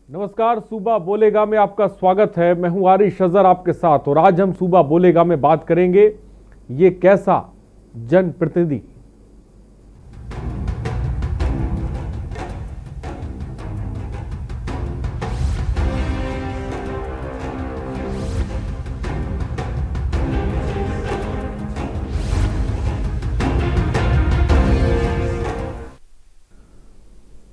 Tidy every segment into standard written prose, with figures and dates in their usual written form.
नमस्कार, सूबा बोलेगा में आपका स्वागत है। मैं हूं आरिश अजहर आपके साथ और आज हम सूबा बोलेगा में बात करेंगे ये कैसा जनप्रतिनिधि।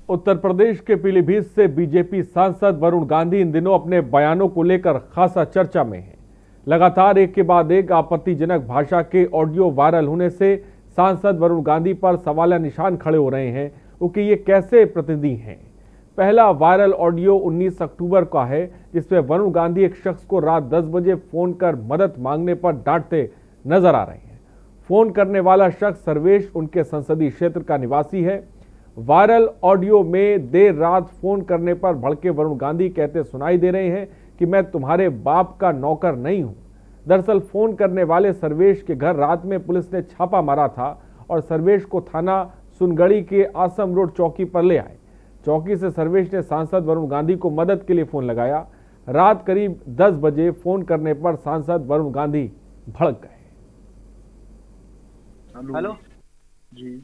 उत्तर प्रदेश के पीलीभीत से बीजेपी सांसद वरुण गांधी इन दिनों अपने बयानों को लेकर खासा चर्चा में हैं। लगातार एक के बाद एक आपत्तिजनक भाषा के ऑडियो वायरल होने से सांसद वरुण गांधी पर सवाल निशान खड़े हो रहे हैं क्योंकि ये कैसे प्रतिनिधि हैं। पहला वायरल ऑडियो 19 अक्टूबर का है जिसमें वरुण गांधी एक शख्स को रात 10 बजे फोन कर मदद मांगने पर डांटते नजर आ रहे हैं। फोन करने वाला शख्स सर्वेश उनके संसदीय क्षेत्र का निवासी है। वायरल ऑडियो में देर रात फोन करने पर भड़के वरुण गांधी कहते सुनाई दे रहे हैं कि मैं तुम्हारे बाप का नौकर नहीं हूं। दरअसल फोन करने वाले सर्वेश के घर रात में पुलिस ने छापा मारा था और सर्वेश को थाना सुनगढ़ी के आसम रोड चौकी पर ले आए। चौकी से सर्वेश ने सांसद वरुण गांधी को मदद के लिए फोन लगाया। रात करीब 10 बजे फोन करने पर सांसद वरुण गांधी भड़क गए। हेलो जी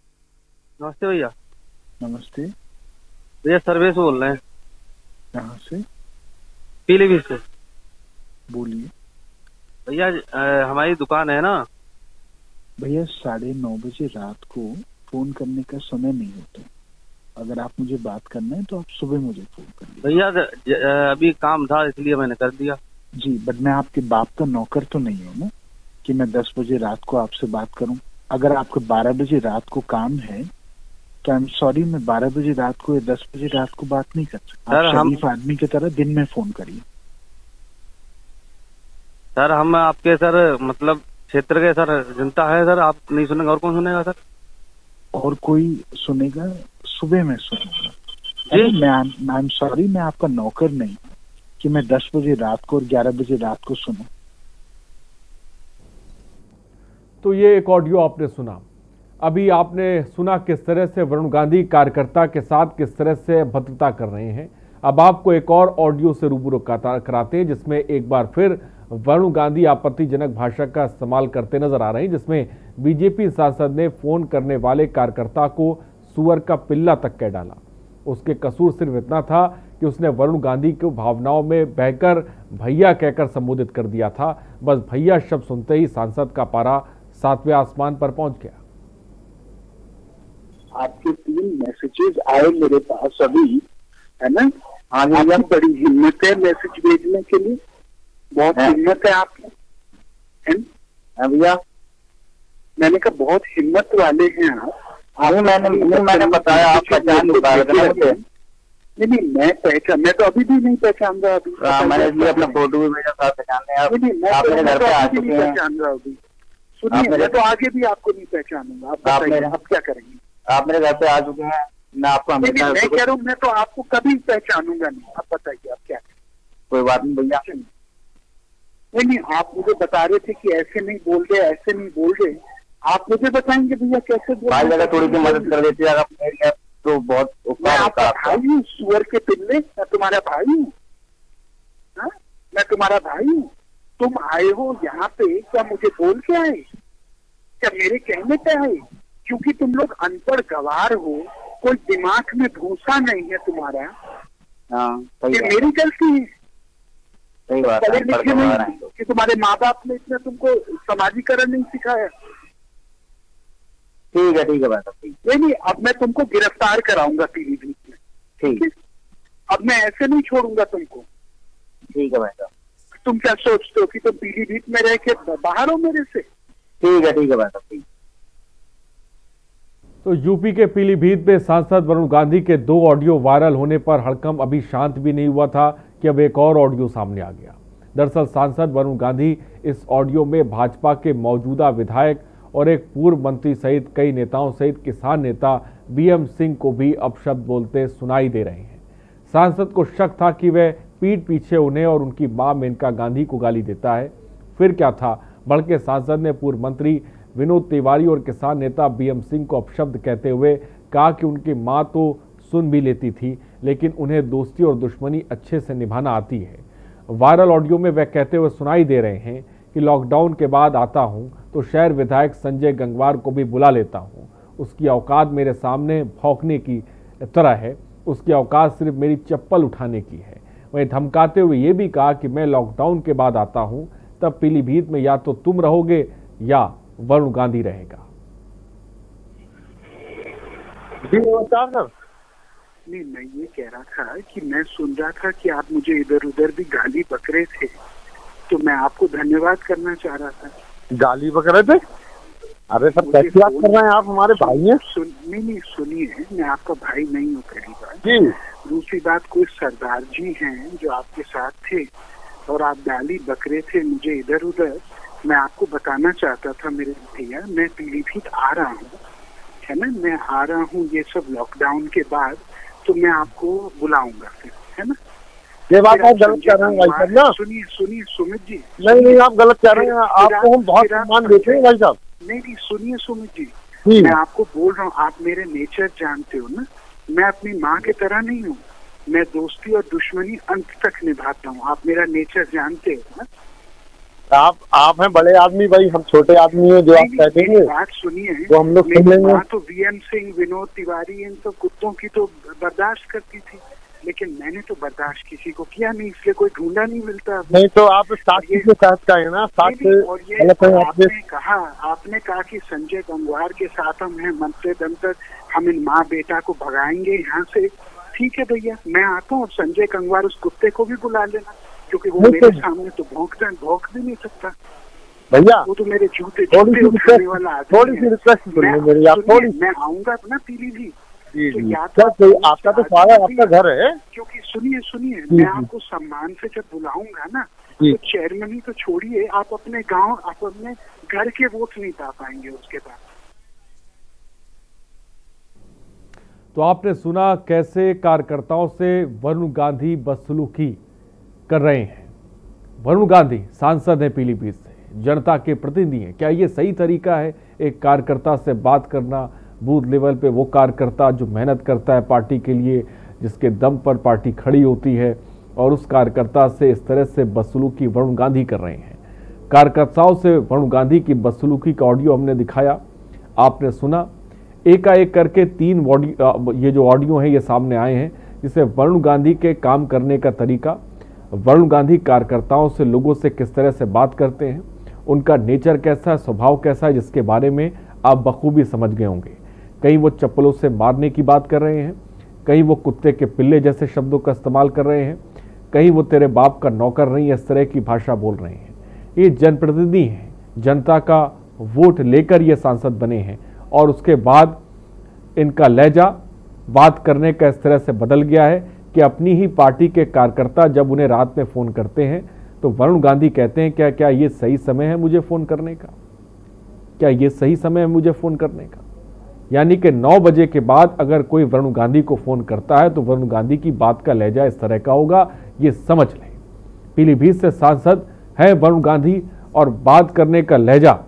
नमस्ते भैया। नमस्ते। भैया सर्वेश बोल रहे हैं। कहाँ से? पीलीभीत से। बोलिए भैया हमारी दुकान है ना। भैया 9:30 बजे रात को फोन करने का समय नहीं होता। अगर आप मुझे बात करना है तो आप सुबह मुझे फोन कर लीजिए। भैया अभी काम था इसलिए मैंने कर दिया। जी बट मैं आपके बाप का नौकर तो नहीं हूँ ना कि मैं 10 बजे रात को आपसे बात करूँ। अगर आपको 12 बजे रात को काम है तो आई एम सॉरी, मैं 12 बजे रात को या 10 बजे रात को बात नहीं कर सकता। आप शरीफ आदमी की तरह दिन में फोन करिए। सर हम आपके मतलब क्षेत्र के जनता है सर, आप नहीं सुनेंगे और कौन सुनेगा सर? और कोई सुनेगा? सुबह में सुनेगा। मैं आई एम सॉरी, मैं आपका नौकर नहीं कि मैं 10 बजे रात को और 11 बजे रात को सुनूं। तो ये एक ऑडियो आपने सुना। अभी आपने सुना किस तरह से वरुण गांधी कार्यकर्ता के साथ किस तरह से भद्रता कर रहे हैं। अब आपको एक और ऑडियो से रूबरू कराते हैं जिसमें एक बार फिर वरुण गांधी आपत्तिजनक भाषा का इस्तेमाल करते नजर आ रहे हैं, जिसमें बीजेपी सांसद ने फोन करने वाले कार्यकर्ता को सुअर का पिल्ला तक कह डाला। उसके कसूर सिर्फ इतना था कि उसने वरुण गांधी को भावनाओं में बहकर भैया कहकर संबोधित कर दिया था। बस भैया शब्द सुनते ही सांसद का पारा 7वें आसमान पर पहुंच गया। आपके 3 मैसेजेस आए मेरे पास अभी, है ना? हाँ भैया, बड़ी हिम्मत है मैसेज भेजने के लिए, बहुत हिम्मत है आपकी, है ना भैया? मैंने कहा बहुत हिम्मत वाले हैं आप। मैंने बताया आप पहचान बता रहे थे। नहीं मैं तो अभी भी नहीं पहचान रहा। अभी मैंने अपना फोटो भी भेजा था पहचानने। आप मेरे घर पे आ चुके हैं। पहचान रहा अभी। सुनिए, मैं तो आगे भी आपको नहीं पहचानूंगा। आप क्या करेंगे? आप मेरे घर पे आ चुके हैं। मैं आपको मैं कह रहा हूँ, मैं तो आपको कभी पहचानूंगा नहीं। आप बताइए आप क्या करें? कोई बात नहीं भैया। नहीं, आप मुझे बता रहे थे कि ऐसे नहीं बोल रहे, ऐसे नहीं बोल रहे। आप मुझे बताएंगे भैया कैसे बोल रहे? अगर थोड़ी सी मदद कर देती है तो बहुत। मैं आपका भाई हूँ, सुअर के पिल्ले। मैं तुम्हारा भाई हूँ, मैं तुम्हारा भाई हूँ। तुम आए हो यहाँ पे क्या मुझे बोल के आए? क्या मेरे कहने पे आए? क्योंकि तुम लोग अनपढ़ गवार हो, कोई दिमाग में भूसा नहीं है तुम्हारा। ये मेरी गलती है। पढ़े लिखे नहीं कि तुम्हारे माँ बाप ने इतना तुमको समाजीकरण नहीं सिखाया। ठीक है बात। नहीं, अब मैं तुमको गिरफ्तार कराऊंगा पीलीभीत में। ठीक है, अब मैं ऐसे नहीं छोड़ूंगा तुमको। ठीक है भाई। तुम क्या सोचते हो कि तुम पीलीभीत में रह के बाहर हो मेरे से? ठीक है बात। तो यूपी के पीलीभीत में सांसद वरुण गांधी के 2 ऑडियो वायरल होने पर हड़कंप अभी शांत भी नहीं हुआ था कि अब एक और ऑडियो सामने आ गया। दरअसल सांसद वरुण गांधी इस ऑडियो में भाजपा के मौजूदा विधायक और एक पूर्व मंत्री सहित कई नेताओं सहित किसान नेता बीएम सिंह को भी अपशब्द बोलते सुनाई दे रहे हैं। सांसद को शक था कि वह पीठ पीछे उन्हें और उनकी मां मेनका गांधी को गाली देता है। फिर क्या था, भड़के सांसद ने पूर्व मंत्री विनोद तिवारी और किसान नेता बीएम सिंह को अपशब्द कहते हुए कहा कि उनकी मां तो सुन भी लेती थी लेकिन उन्हें दोस्ती और दुश्मनी अच्छे से निभाना आती है। वायरल ऑडियो में वह कहते हुए सुनाई दे रहे हैं कि लॉकडाउन के बाद आता हूं तो शहर विधायक संजय गंगवार को भी बुला लेता हूं। उसकी औकात मेरे सामने भौंकने की तरह है, उसकी औकात सिर्फ मेरी चप्पल उठाने की है। वहीं धमकाते हुए ये भी कहा कि मैं लॉकडाउन के बाद आता हूं तब पीलीभीत में या तो तुम रहोगे या वरुण गांधी रहेगा। जी नमस्कार सर। नहीं, मैं ये कह रहा था कि मैं सुन रहा था कि आप मुझे इधर उधर भी गाली बक रहे थे, तो मैं आपको धन्यवाद करना चाह रहा था। गाली बक रहे थे? अरे सर कैसी बात कर रहे हैं आप, हमारे भाई हैं। नहीं सुनिए, मैं आपका भाई नहीं हूँ पहली बात जी। दूसरी बात, कोई सरदार जी हैं जो आपके साथ थे और आप गाली बक रहे थे मुझे इधर उधर। मैं आपको बताना चाहता था मेरे भैया, मैं पीलीभीत आ रहा हूँ, है ना, मैं आ रहा हूँ ये सब लॉकडाउन के बाद, तो मैं आपको बुलाऊंगा फिर, है ना। ये बात आप गलत कह रहे हैं भाई साहब ना। सुनिए सुमित जी। नहीं आप गलत कह रहे हैं, आपको हम बहुत सम्मान देते हैं भाई साहब। नहीं सुनिए सुमित जी, मैं आपको बोल रहा हूँ, आप मेरे नेचर जानते हो ना, मैं अपनी माँ की तरह नहीं हूँ, मैं दोस्ती और दुश्मनी अंत तक निभाता हूँ। आप मेरा नेचर जानते हो ना। आप हैं बड़े आदमी भाई, हम छोटे आदमी हैं, जो आप कहते हैं बात सुनिए, तो हम लोग सुन लेंगे। तो वीएम सिंह, विनोद तिवारी, इन सब कुत्तों की तो बर्दाश्त करती थी, लेकिन मैंने तो बर्दाश्त किसी को किया नहीं, इसलिए कोई ढूंढा नहीं मिलता। नहीं तो आप साक्षी के साथ का है ना, साक्ष्य। और ये आपने कहा कि संजय गंगवार के साथ हम हैं, मरते दम तक हम इन माँ बेटा को भगाएंगे यहाँ से। ठीक है भैया, मैं आता हूँ, संजय गंगवार उस कुत्ते को भी बुला लेना, क्योंकि वो मेरे सामने तो भौंक भी नहीं सकता भैया। वो तो मेरे जूते उठाने वाला आदमी है। थोड़ी सी रिक्वेस्ट सुनिए मेरी, आप थोड़ी। मैं आऊंगा अपना पीलीभीत, आपका तो सारा आपका घर है। क्योंकि सुनिए मैं आपको सम्मान से जब बुलाऊंगा ना, तो चेयरमैन तो छोड़िए, आप अपने गांव, आप अपने घर के वोट नहीं पा पाएंगे उसके बाद। तो आपने सुना कैसे कार्यकर्ताओं से वरुण गांधी बदसलूकी कर रहे हैं। वरुण गांधी सांसद हैं पीलीभीत से, जनता के प्रतिनिधि हैं। क्या ये सही तरीका है एक कार्यकर्ता से बात करना, बूथ लेवल पे वो कार्यकर्ता जो मेहनत करता है पार्टी के लिए, जिसके दम पर पार्टी खड़ी होती है, और उस कार्यकर्ता से इस तरह से बदसलूकी वरुण गांधी कर रहे हैं। कार्यकर्ताओं से वरुण गांधी की बदसलूकी का ऑडियो हमने दिखाया, आपने सुना। एकाएक करके 3 ये जो ऑडियो हैं ये सामने आए हैं, जिससे वरुण गांधी के काम करने का तरीका, वरुण गांधी कार्यकर्ताओं से, लोगों से किस तरह से बात करते हैं, उनका नेचर कैसा है, स्वभाव कैसा है, जिसके बारे में आप बखूबी समझ गए होंगे। कहीं वो चप्पलों से मारने की बात कर रहे हैं, कहीं वो कुत्ते के पिल्ले जैसे शब्दों का इस्तेमाल कर रहे हैं, कहीं वो तेरे बाप का नौकर नहीं, इस तरह की भाषा बोल रहे हैं। ये जनप्रतिनिधि हैं, जनता का वोट लेकर ये सांसद बने हैं, और उसके बाद इनका लहजा बात करने का इस तरह से बदल गया है कि अपनी ही पार्टी के कार्यकर्ता जब उन्हें रात में फ़ोन करते हैं तो वरुण गांधी कहते हैं क्या ये सही समय है मुझे फ़ोन करने का? क्या ये सही समय है मुझे फ़ोन करने का? यानी कि 9 बजे के बाद अगर कोई वरुण गांधी को फ़ोन करता है तो वरुण गांधी की बात का लहजा इस तरह का होगा, ये समझ लें। पीलीभीत से सांसद है वरुण गांधी, और बात करने का लहजा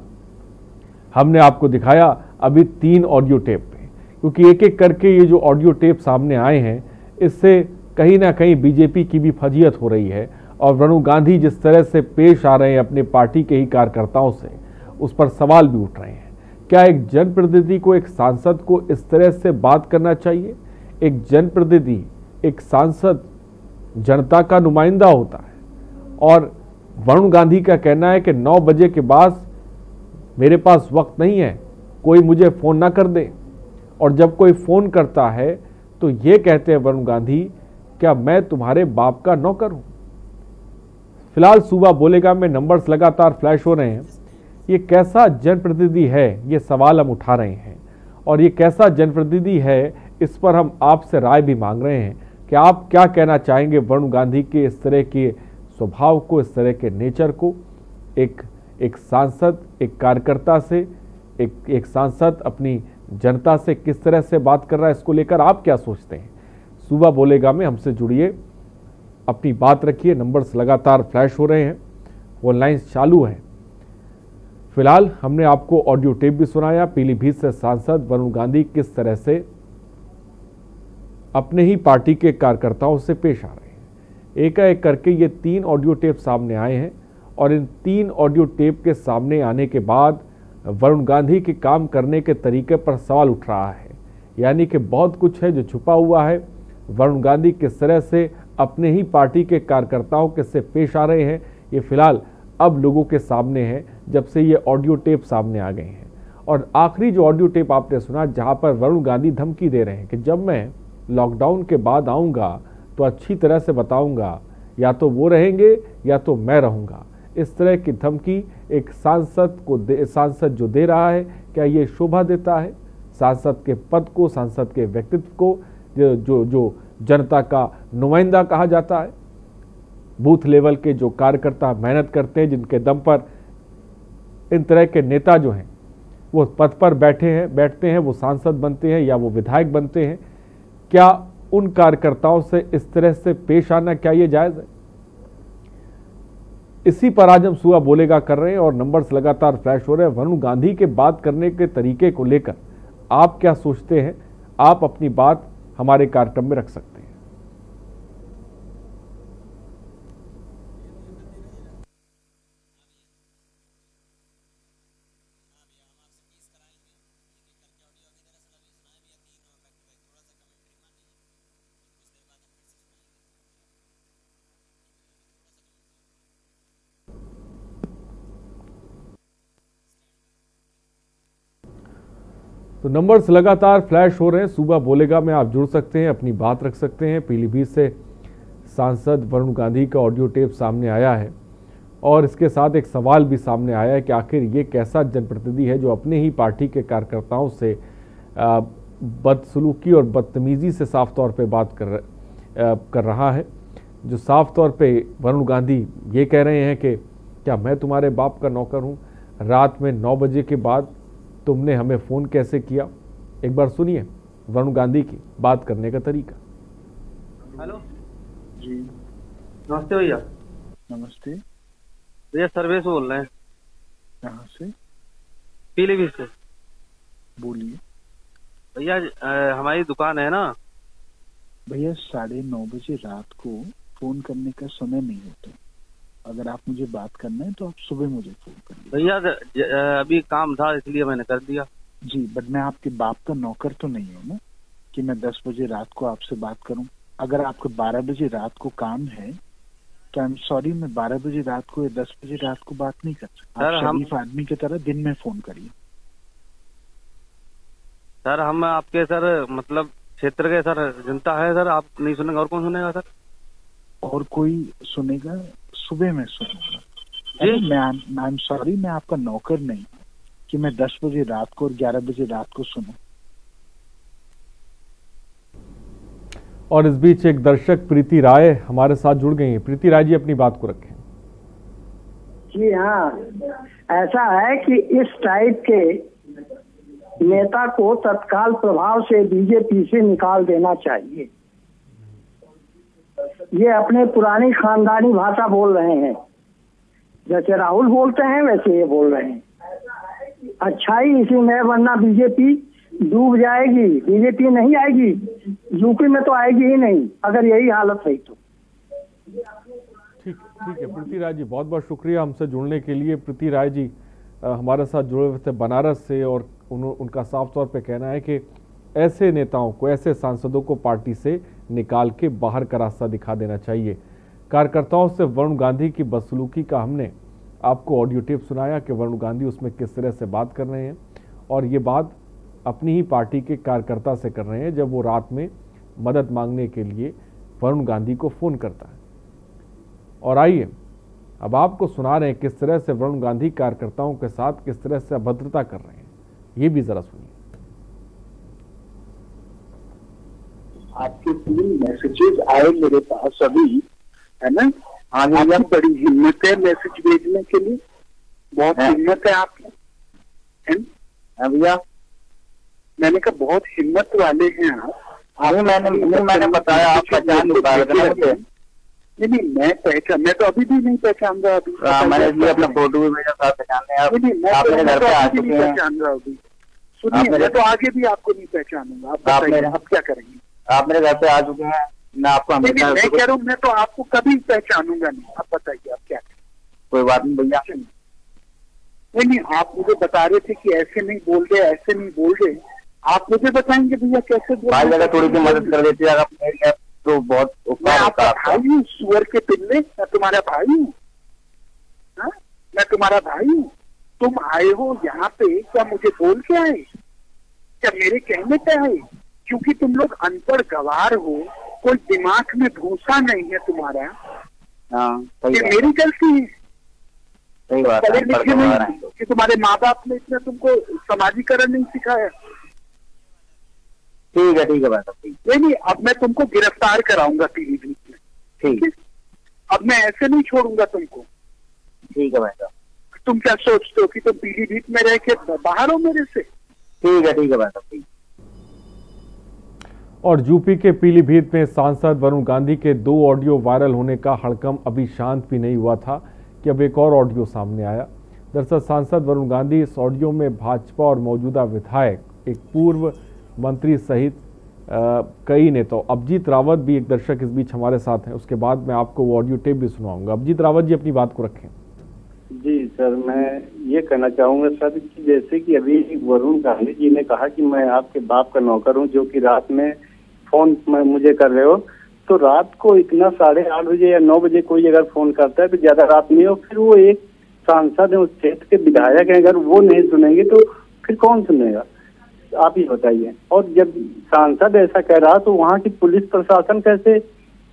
हमने आपको दिखाया अभी 3 ऑडियो टेप पे, क्योंकि एक एक करके ये जो ऑडियो टेप सामने आए हैं, इससे कहीं ना कहीं बीजेपी की भी फजीयत हो रही है। और वरुण गांधी जिस तरह से पेश आ रहे हैं अपने पार्टी के ही कार्यकर्ताओं से, उस पर सवाल भी उठ रहे हैं। क्या एक जनप्रतिनिधि को, एक सांसद को इस तरह से बात करना चाहिए? एक जनप्रतिनिधि, एक सांसद जनता का नुमाइंदा होता है, और वरुण गांधी का कहना है कि 9 बजे के बाद मेरे पास वक्त नहीं है, कोई मुझे फ़ोन ना कर दे। और जब कोई फ़ोन करता है तो ये कहते हैं वरुण गांधी, क्या मैं तुम्हारे बाप का नौकर हूं? फिलहाल सूबा बोलेगा में नंबर्स लगातार फ्लैश हो रहे हैं। ये कैसा जनप्रतिनिधि है, ये सवाल हम उठा रहे हैं, और ये कैसा जनप्रतिनिधि है इस पर हम आपसे राय भी मांग रहे हैं कि आप क्या कहना चाहेंगे वरुण गांधी के इस तरह के स्वभाव को, इस तरह के नेचर को। एक सांसद, एक कार्यकर्ता से, एक सांसद अपनी जनता से किस तरह से बात कर रहा है, इसको लेकर आप क्या सोचते हैं? सूबा बोलेगा में हमसे जुड़िए, अपनी बात रखिए। नंबर्स लगातार फ्लैश हो रहे हैं, वो लाइन्स चालू हैं। फिलहाल हमने आपको ऑडियो टेप भी सुनाया, पीलीभीत से सांसद वरुण गांधी किस तरह से अपने ही पार्टी के कार्यकर्ताओं से पेश आ रहे हैं। एकाएक करके ये 3 ऑडियो टेप सामने आए हैं और इन 3 ऑडियो टेप के सामने आने के बाद वरुण गांधी के काम करने के तरीके पर सवाल उठ रहा है। यानी कि बहुत कुछ है जो छुपा हुआ है। वरुण गांधी किस तरह से अपने ही पार्टी के कार्यकर्ताओं के से पेश आ रहे हैं, ये फिलहाल अब लोगों के सामने है जब से ये ऑडियो टेप सामने आ गए हैं। और आखिरी जो ऑडियो टेप आपने सुना, जहां पर वरुण गांधी धमकी दे रहे हैं कि जब मैं लॉकडाउन के बाद आऊंगा तो अच्छी तरह से बताऊंगा, या तो वो रहेंगे या तो मैं रहूंगा। इस तरह की धमकी एक सांसद जो दे रहा है, क्या ये शोभा देता है सांसद के पद को, सांसद के व्यक्तित्व को, जो जनता का नुमाइंदा कहा जाता है? बूथ लेवल के जो कार्यकर्ता मेहनत करते हैं, जिनके दम पर इन तरह के नेता जो हैं वो पद पर बैठते हैं, वो सांसद बनते हैं या वो विधायक बनते हैं, क्या उन कार्यकर्ताओं से इस तरह से पेश आना, क्या ये जायज है? इसी पर आज हम सुबह बोलेगा कर रहे हैं और नंबर्स लगातार फ्लैश हो रहे हैं। वरुण गांधी के बात करने के तरीके को लेकर आप क्या सोचते हैं? आप अपनी बात हमारे कार्यक्रम में रख सकते हैं। तो नंबर्स लगातार फ्लैश हो रहे हैं। सुबह बोलेगा में आप जुड़ सकते हैं, अपनी बात रख सकते हैं। पीलीभीत से सांसद वरुण गांधी का ऑडियो टेप सामने आया है और इसके साथ एक सवाल भी सामने आया है कि आखिर ये कैसा जनप्रतिनिधि है जो अपने ही पार्टी के कार्यकर्ताओं से बदसलूकी और बदतमीजी से साफ तौर पे बात कर रहा है। जो साफ तौर पे वरुण गांधी ये कह रहे हैं कि क्या मैं तुम्हारे बाप का नौकर हूँ? रात में 9 बजे के बाद तुमने हमें फ़ोन कैसे किया? एक बार सुनिए वरुण गांधी की बात करने का तरीका। हेलो जी नमस्ते भैया। नमस्ते भैया सर्वे से बोल रहे हैं। कहाँ से? पीलीभीत से। बोलिए भैया हमारी दुकान है ना। भैया 9:30 बजे रात को फोन करने का समय नहीं होता। अगर आप मुझे बात करना है तो आप सुबह मुझे फोन कर लीजिए। भैया अभी काम था इसलिए मैंने कर दिया। जी बट मैं आपके बाप का नौकर तो नहीं हूँ ना कि मैं 10 बजे रात को आपसे बात करूं। अगर आपको 12 बजे रात को काम है तो आई एम सॉरी, मैं 12 बजे रात को या 10 बजे रात को बात नहीं कर सकता। आप शरीफ आदमी की तरह दिन में फोन करिए। सर हम आपके सर मतलब क्षेत्र के सर जनता है सर, आप नहीं सुनेंगे और कौन सुनेगा सर? और कोई सुनेगा? सुबह में सुनूंगा। मैं आई एम सॉरी, मैं आपका नौकर नहीं कि मैं 10 बजे रात को और 11 बजे रात को सुनूं। और इस बीच एक दर्शक प्रीति राय हमारे साथ जुड़ गई हैं। प्रीति राय जी अपनी बात को रखें। जी हाँ, ऐसा है कि इस टाइप के नेता को तत्काल प्रभाव से बीजेपी से निकाल देना चाहिए। ये अपने पुरानी खानदानी भाषा बोल रहे हैं, जैसे राहुल बोलते हैं वैसे ये बोल रहे हैं। अच्छाई इसी में, वरना बीजेपी डूब जाएगी। बीजेपी नहीं आएगी, यूपी में तो आएगी ही नहीं अगर यही हालत रही तो। ठीक है प्रीति राय जी, बहुत बहुत शुक्रिया हमसे जुड़ने के लिए। प्रीति राय जी हमारे साथ जुड़े हुए थे बनारस से और उनका साफ तौर पे कहना है कि ऐसे नेताओं को, ऐसे सांसदों को पार्टी से निकाल के बाहर का रास्ता दिखा देना चाहिए। कार्यकर्ताओं से वरुण गांधी की बदसलूकी का हमने आपको ऑडियो टेप सुनाया कि वरुण गांधी उसमें किस तरह से बात कर रहे हैं और ये बात अपनी ही पार्टी के कार्यकर्ता से कर रहे हैं जब वो रात में मदद मांगने के लिए वरुण गांधी को फ़ोन करता है। और आइए अब आपको सुना रहे हैं किस तरह से वरुण गांधी कार्यकर्ताओं के साथ किस तरह से अभद्रता कर रहे हैं, ये भी जरा सुनिए। आपके 3 मैसेजेस आए मेरे पास अभी, है ना? हाँ भैया, बड़ी हिम्मत है मैसेज भेजने के लिए, बहुत हिम्मत है आपकी, है ना भैया? मैंने कहा बहुत हिम्मत वाले हैं आप। मैंने बताया आप पहचान नहीं, मैं तो अभी भी नहीं पहचान रहा। अभी मैंने अपना फोटो भी भेजा था पहचानने। आप मेरे घर पे आ चुके हैं। पहचान रहा अभी। सुनिए, मैं तो आगे भी आपको नहीं पहचानूंगा। आप क्या करेंगे? आप मेरे घर पे आ चुके हैं, मैं आपको हमेशा मैं कह रहा हूँ मैं तो आपको कभी पहचानूंगा नहीं। आप बताइए आप क्या करें। कोई बात नहीं भैया। नहीं, आप मुझे बता रहे थे कि ऐसे नहीं बोल रहे, ऐसे नहीं बोल रहे। आप मुझे बताएंगे भैया कैसे बोल भाई अगर थोड़ी सी मदद कर देती अगर मेरी तो बहुत मैं आपका भाई हूँ, सुअर के पिल्ले, मैं तुम्हारा भाई हूँ। मैं तुम्हारा भाई हूँ। तुम आए हो यहाँ पे क्या मुझे बोल के आए, क्या मेरे कहने पे आए? क्योंकि तुम लोग अनपढ़ गवार हो, कोई दिमाग में भूसा नहीं है तुम्हारा। ये मेरी गलती है। सही बात पढ़े लिखे नहीं कि तुम्हारे माँ बाप ने इतना तुमको समाजीकरण नहीं सिखाया। ठीक है भाई साहब। नहीं, अब मैं तुमको गिरफ्तार कराऊंगा पीलीभीत में। ठीक है, अब मैं ऐसे नहीं छोड़ूंगा तुमको। ठीक है भाई साहब। तुम क्या सोचते हो कि तुम पीलीभीत में रह के बाहर हो मेरे से? ठीक है भाई साहब। और यूपी के पीलीभीत में सांसद वरुण गांधी के 2 ऑडियो वायरल होने का हड़कंप अभी शांत भी नहीं हुआ था कि अब एक और ऑडियो सामने आया। दरअसल सांसद वरुण गांधी इस ऑडियो में भाजपा और मौजूदा विधायक, एक पूर्व मंत्री सहित कई नेताओं, अभिजीत रावत भी एक दर्शक इस बीच हमारे साथ हैं। उसके बाद मैं आपको वो ऑडियो टेप भी सुनाऊंगा। अभिजीत रावत जी अपनी बात को रखें। जी सर, मैं ये कहना चाहूंगा सर कि जैसे कि अभी वरुण गांधी जी ने कहा कि मैं आपके बाप का नौकर हूँ, जो कि रात में फोन मुझे कर रहे हो, तो रात को इतना 8:30 बजे या 9 बजे कोई अगर फोन करता है तो ज्यादा रात नहीं हो, फिर वो एक सांसद है, उस क्षेत्र के विधायक है, अगर वो नहीं सुनेंगे तो फिर कौन सुनेगा? आप ही बताइए। और जब सांसद ऐसा कह रहा तो वहाँ की पुलिस प्रशासन कैसे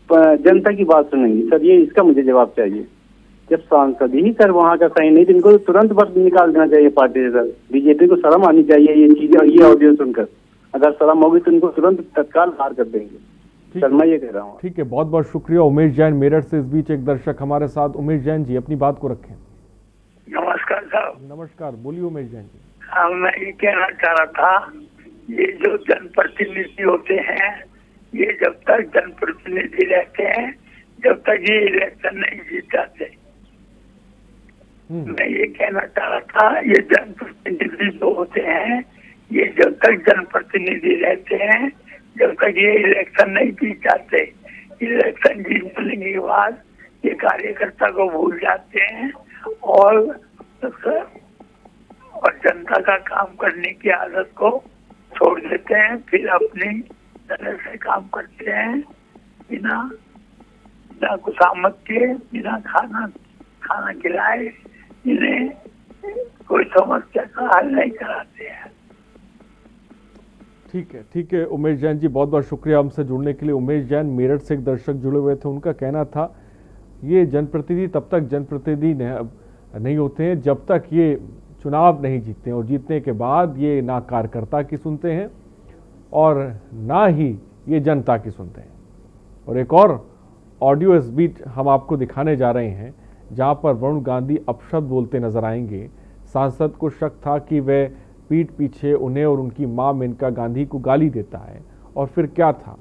जनता की बात सुनेंगी? सर ये इसका मुझे जवाब चाहिए। जब सांसद ही सर वहाँ का सही नहीं तो इनको तो तुरंत बस निकाल देना चाहिए पार्टी से। सर बीजेपी को शर्म आनी चाहिए ये चीजें, ये ऑडियो सुनकर। अगर शर्म होगी तो इनको तुरंत तत्काल बाहर कर देंगे। सर मैं ये कह रहा हूँ। ठीक है, बहुत बहुत शुक्रिया। उमेश जैन मेरठ से इस बीच एक दर्शक हमारे साथ। उमेश जैन जी अपनी बात को रखें। नमस्कार साहब। नमस्कार, बोलिए उमेश जैन जी। हाँ, मैं ये कहना चाह रहा था, ये जो जनप्रतिनिधि होते हैं, ये जब तक जनप्रतिनिधि रहते हैं, जब तक ये इलेक्शन नहीं जीत जाते। मैं ये कहना चाह रहा था, ये जनप्रतिनिधि जो होते हैं, ये जब तक जनप्रतिनिधि रहते हैं, जब तक ये इलेक्शन नहीं जीत जाते। इलेक्शन जीतने के बाद ये कार्यकर्ता को भूल जाते हैं और जनता का काम करने की आदत को छोड़ देते हैं। फिर अपनी तरह से काम करते हैं, बिना खुशामद के, बिना खाना खिलाए इन्हें कोई समस्या का हल नहीं कराते हैं। ठीक है उमेश जैन जी, बहुत बहुत शुक्रिया हमसे जुड़ने के लिए। उमेश जैन मेरठ से एक दर्शक जुड़े हुए थे। उनका कहना था ये जनप्रतिनिधि तब तक जनप्रतिनिधि नहीं होते हैं जब तक ये चुनाव नहीं जीतते हैं, और जीतने के बाद ये ना कार्यकर्ता की सुनते हैं और ना ही ये जनता की सुनते हैं। और एक और ऑडियो इस बीच हम आपको दिखाने जा रहे हैं जहां पर वरुण गांधी अपशब्द बोलते नजर आएंगे। सांसद को शक था कि वह पीठ पीछे उन्हें और उनकी मां मेनका गांधी को गाली देता है, और फिर क्या था,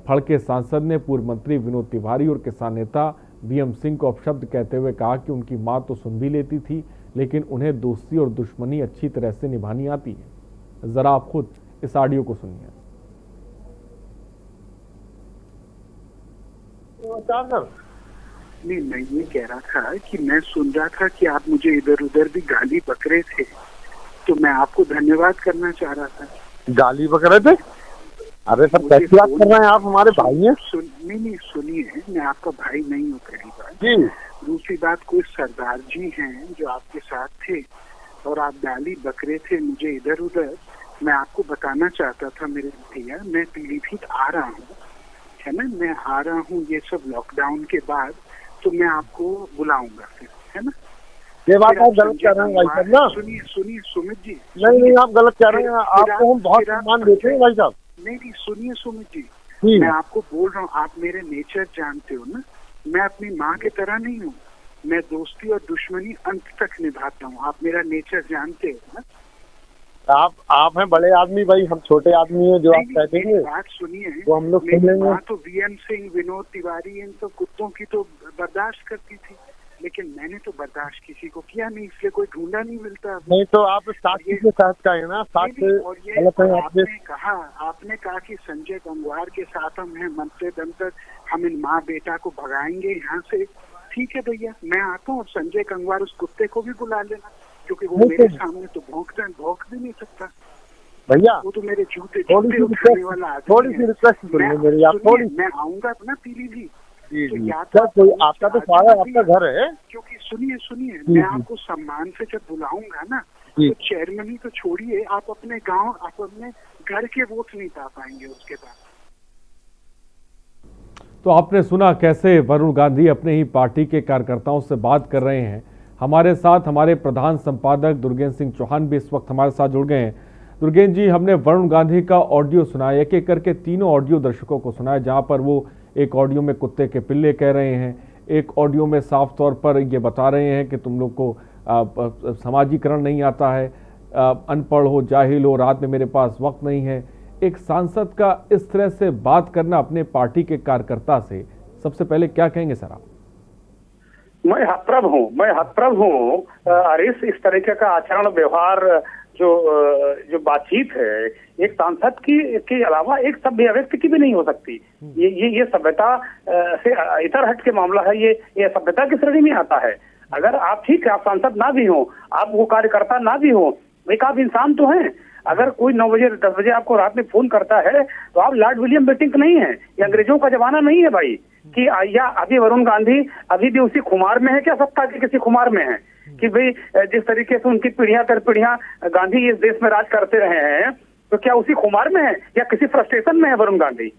भड़के सांसद ने पूर्व मंत्री विनोद तिवारी और किसान नेता बीएम सिंह को अपशब्द कहते हुए कहा कि उनकी मां तो सुन भी लेती थी, लेकिन उन्हें दोस्ती और दुश्मनी अच्छी तरह से निभानी आती है। जरा आप खुद इस ऑडियो को सुनिए। नहीं, मैं ये कह रहा था कि मैं सुन रहा था कि आप मुझे इधर उधर भी गाली बक रहे थे, तो मैं आपको धन्यवाद करना चाह रहा था। गाली बक रहे थे? अरे सर कैसी बात कर रहे हैं आप, हमारे भाई हैं। नहीं सुनिए, मैं आपका भाई नहीं हूँ पहली बात जी। दूसरी बात, कोई सरदार जी हैं जो आपके साथ थे और आप गाली बकरे थे मुझे इधर उधर। मैं आपको बताना चाहता था मेरे भैया, मैं पीलीभीत आ रहा हूँ, है ना, मैं आ रहा हूँ ये सब लॉकडाउन के बाद, तो मैं आपको बुलाऊंगा फिर, है ना। ये बात आप गलत कह रहे हैं भाई साहब ना। सुनिए सुमित जी। नहीं आप गलत कह रहे हैं, आपको हम बहुत सम्मान देते हैं भाई साहब। नहीं सुनिए सुमित जी, मैं आपको बोल रहा हूँ, आप मेरे नेचर जानते हो ना, मैं अपनी माँ की तरह नहीं हूँ। मैं दोस्ती और दुश्मनी अंत तक निभाता हूँ, आप मेरा नेचर जानते हो ना। आप हैं बड़े आदमी भाई, हम छोटे आदमी हैं, जो आप कहते हैं बात सुनिए। वो हम लोग सुन लेंगे। तो बीएम सिंह, विनोद तिवारी, इन सब कुत्तों की तो बर्दाश्त करती थी, लेकिन मैंने तो बर्दाश्त किसी को किया नहीं, इसलिए कोई ढूंढा नहीं मिलता। नहीं तो आप साक्षी के साथ का है ना, साक्ष्य। और ये आपने कहा कि संजय गंगवार के साथ हम हैं, मरते दम तक हम इन माँ बेटा को भगाएंगे यहाँ से। ठीक है भैया, मैं आता हूँ। और संजय गंगवार उस कुत्ते को भी बुला लेना, क्योंकि वो मेरे सामने तो भौंक भी नहीं सकता भैया। वो तो मेरे जूते उठाने वाला आदमी। थोड़ी सी रिक्वेस्ट मेरी, आप थोड़ी। मैं आऊंगा अपना पीलीभीत, तो आपका तो सारा आपका घर है। क्योंकि सुनिए मैं आपको सम्मान से जब बुलाऊंगा ना, तो चेयरमैन ही तो छोड़िए, आप अपने गांव, आप अपने घर के वोट नहीं पा पाएंगे उसके बाद। तो आपने सुना कैसे वरुण गांधी अपने ही पार्टी के कार्यकर्ताओं से बात कर रहे हैं। हमारे साथ हमारे प्रधान संपादक दुर्गेन्द्र सिंह चौहान भी इस वक्त हमारे साथ जुड़ गए हैं। दुर्गेन्द्र जी, हमने वरुण गांधी का ऑडियो सुनाया, एक एक करके तीनों ऑडियो दर्शकों को सुनाया, जहां पर वो एक ऑडियो में कुत्ते के पिल्ले कह रहे हैं, एक ऑडियो में साफ तौर पर ये बता रहे हैं कि तुम लोग को समाजीकरण नहीं आता है, अनपढ़ हो, जाहिल हो, रात में मेरे पास वक्त नहीं है। एक सांसद का इस तरह से बात करना अपने पार्टी के कार्यकर्ता से, सबसे पहले क्या कहेंगे सर आप? मैं हतप्रभ हूँ। अरे इस तरीके का आचरण व्यवहार जो बातचीत है, एक सांसद के अलावा एक सभ्य व्यक्ति की भी नहीं हो सकती। ये सभ्यता से इतर हट के मामला है। ये सभ्यता की श्रेणी में आता है। अगर आप ठीक है, आप सांसद ना भी हो, आप वो कार्यकर्ता ना भी हो, एक आप इंसान तो हैं। अगर कोई 9 बजे 10 बजे आपको रात में फोन करता है तो आप लॉर्ड विलियम बेटिंक नहीं है, ये अंग्रेजों का जमाना नहीं है भाई। कि या अभी वरुण गांधी अभी भी उसी खुमार में है क्या, सत्ता के किसी खुमार में है? कि भाई जिस तरीके से उनकी पीढ़ियां दर पीढ़ियां गांधी इस देश में राज करते रहे हैं, तो क्या उसी खुमार में है या किसी फ्रस्ट्रेशन में है वरुण गांधी?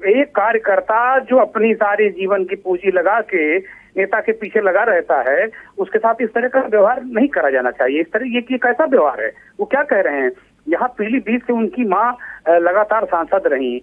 एक कार्यकर्ता जो अपनी सारी जीवन की पूंजी लगा के नेता के पीछे लगा रहता है, उसके साथ इस तरह का व्यवहार नहीं करा जाना चाहिए। इस तरह ये कैसा व्यवहार है? वो क्या कह रहे हैं? यहाँ पीलीभीत से उनकी माँ लगातार सांसद रही,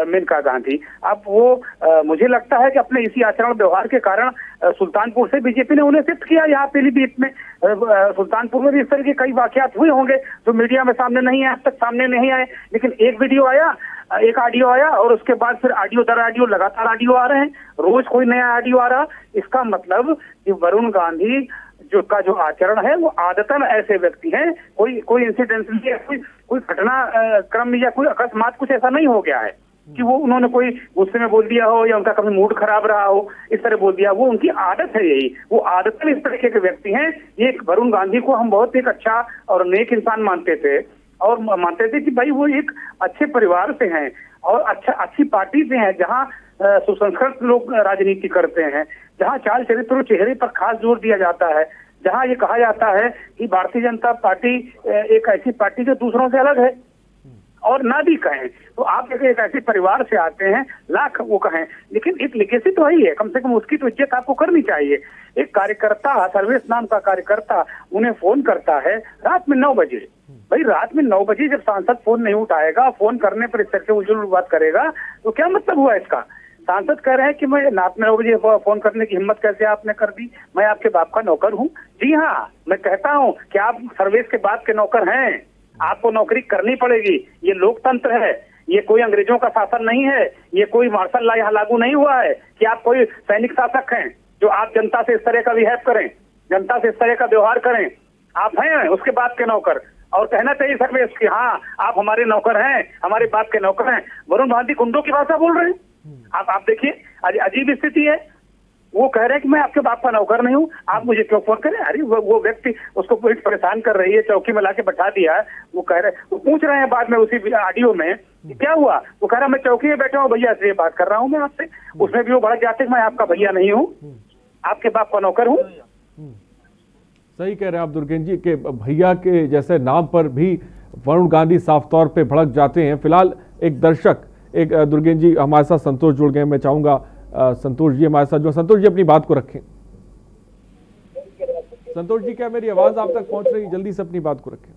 मेनका गांधी। अब वो मुझे लगता है कि अपने इसी आचरण व्यवहार के कारण सुल्तानपुर से बीजेपी ने उन्हें शिफ्ट किया यहाँ पीलीभीत में। सुल्तानपुर में भी इस तरह के कई वाकयात हुए होंगे जो मीडिया में सामने नहीं आए, अब तक सामने नहीं आए, लेकिन एक वीडियो आया, एक ऑडियो आया, और उसके बाद फिर ऑडियो दर ऑडियो लगातार ऑडियो आ रहे हैं, रोज कोई नया ऑडियो आ रहा। इसका मतलब कि वरुण गांधी का जो आचरण है वो आदतन ऐसे व्यक्ति हैं, कोई इंसिडेंटली कोई घटना क्रम या कोई अकस्मात कुछ ऐसा नहीं हो गया है कि वो उन्होंने कोई गुस्से में बोल दिया हो या उनका कभी मूड खराब रहा हो, इस तरह बोल दिया। वो उनकी आदत है, यही वो आदतन इस तरीके के व्यक्ति हैं। ये वरुण गांधी को हम बहुत एक अच्छा और नेक इंसान मानते थे, और मानते थे कि भाई वो एक अच्छे परिवार से हैं और अच्छी पार्टी से हैं, जहाँ सुसंस्कृत लोग राजनीति करते हैं, जहाँ चाल चरित्र और चेहरे पर खास जोर दिया जाता है, जहाँ ये कहा जाता है कि भारतीय जनता पार्टी एक ऐसी पार्टी जो दूसरों से अलग है, और ना भी कहें तो आप एक ऐसे परिवार से आते हैं, लाख वो कहें, लेकिन एक लेगेसी तो ही है, कम से कम उसकी तो इज्जत आपको करनी चाहिए। एक कार्यकर्ता, सर्वेश नाम का कार्यकर्ता उन्हें फोन करता है रात में 9 बजे। भाई रात में 9 बजे जब सांसद फोन नहीं उठाएगा, फोन करने पर इस तरह से उज्जवल बात करेगा, तो क्या मतलब हुआ इसका? सांसद कह रहे हैं कि मैं रात में 9 बजे फोन करने की हिम्मत कैसे आपने कर दी? मैं आपके बाप का नौकर हूँ। जी हाँ, मैं कहता हूँ कि आप सर्वेश के बाप के नौकर हैं, आपको नौकरी करनी पड़ेगी। ये लोकतंत्र है, ये कोई अंग्रेजों का शासन नहीं है, ये कोई मार्शल लॉ यहाँ लागू नहीं हुआ है कि आप कोई सैनिक शासक हैं जो आप जनता से इस तरह का बिहेव करें, जनता से इस तरह का व्यवहार करें। आप हैं उसके बाप के नौकर, और कहना चाहिए सर्वेश कि हाँ आप हमारे नौकर हैं, हमारे बाप के नौकर हैं। वरुण गांधी गुंडों की भाषा बोल रहे हैं। आप देखिए, अजीब स्थिति है। वो कह रहे हैं कि मैं आपके बाप का नौकर नहीं हूँ, आप मुझे क्यों फोन करें? अरे वो व्यक्ति उसको पुलिस परेशान कर रही है, चौकी में लाके बैठा दिया है। वो कह रहे, वो पूछ रहे हैं बाद में उसी ऑडियो में कि क्या हुआ? वो कह रहा मैं चौकी में बैठा हूँ भैया से बात कर रहा हूँ मैं आपसे। उसमें भी वो बड़ा जाते मैं आपका भैया नहीं हूँ, आपके बाप का नौकर हूँ। सही कह रहे हैं आप दुर्गेन्द्र जी के भैया के जैसे नाम पर भी वरुण गांधी साफ तौर पे भड़क जाते हैं। फिलहाल एक दर्शक, एक दुर्गेन्द्र जी हमारे साथ संतोष जुड़ गए, मैं चाहूंगा संतोष जी हमारे साथ जो, संतोष जी अपनी बात को रखें। संतोष जी, क्या मेरी आवाज आप तक पहुंच रही है? जल्दी से अपनी बात को रखें।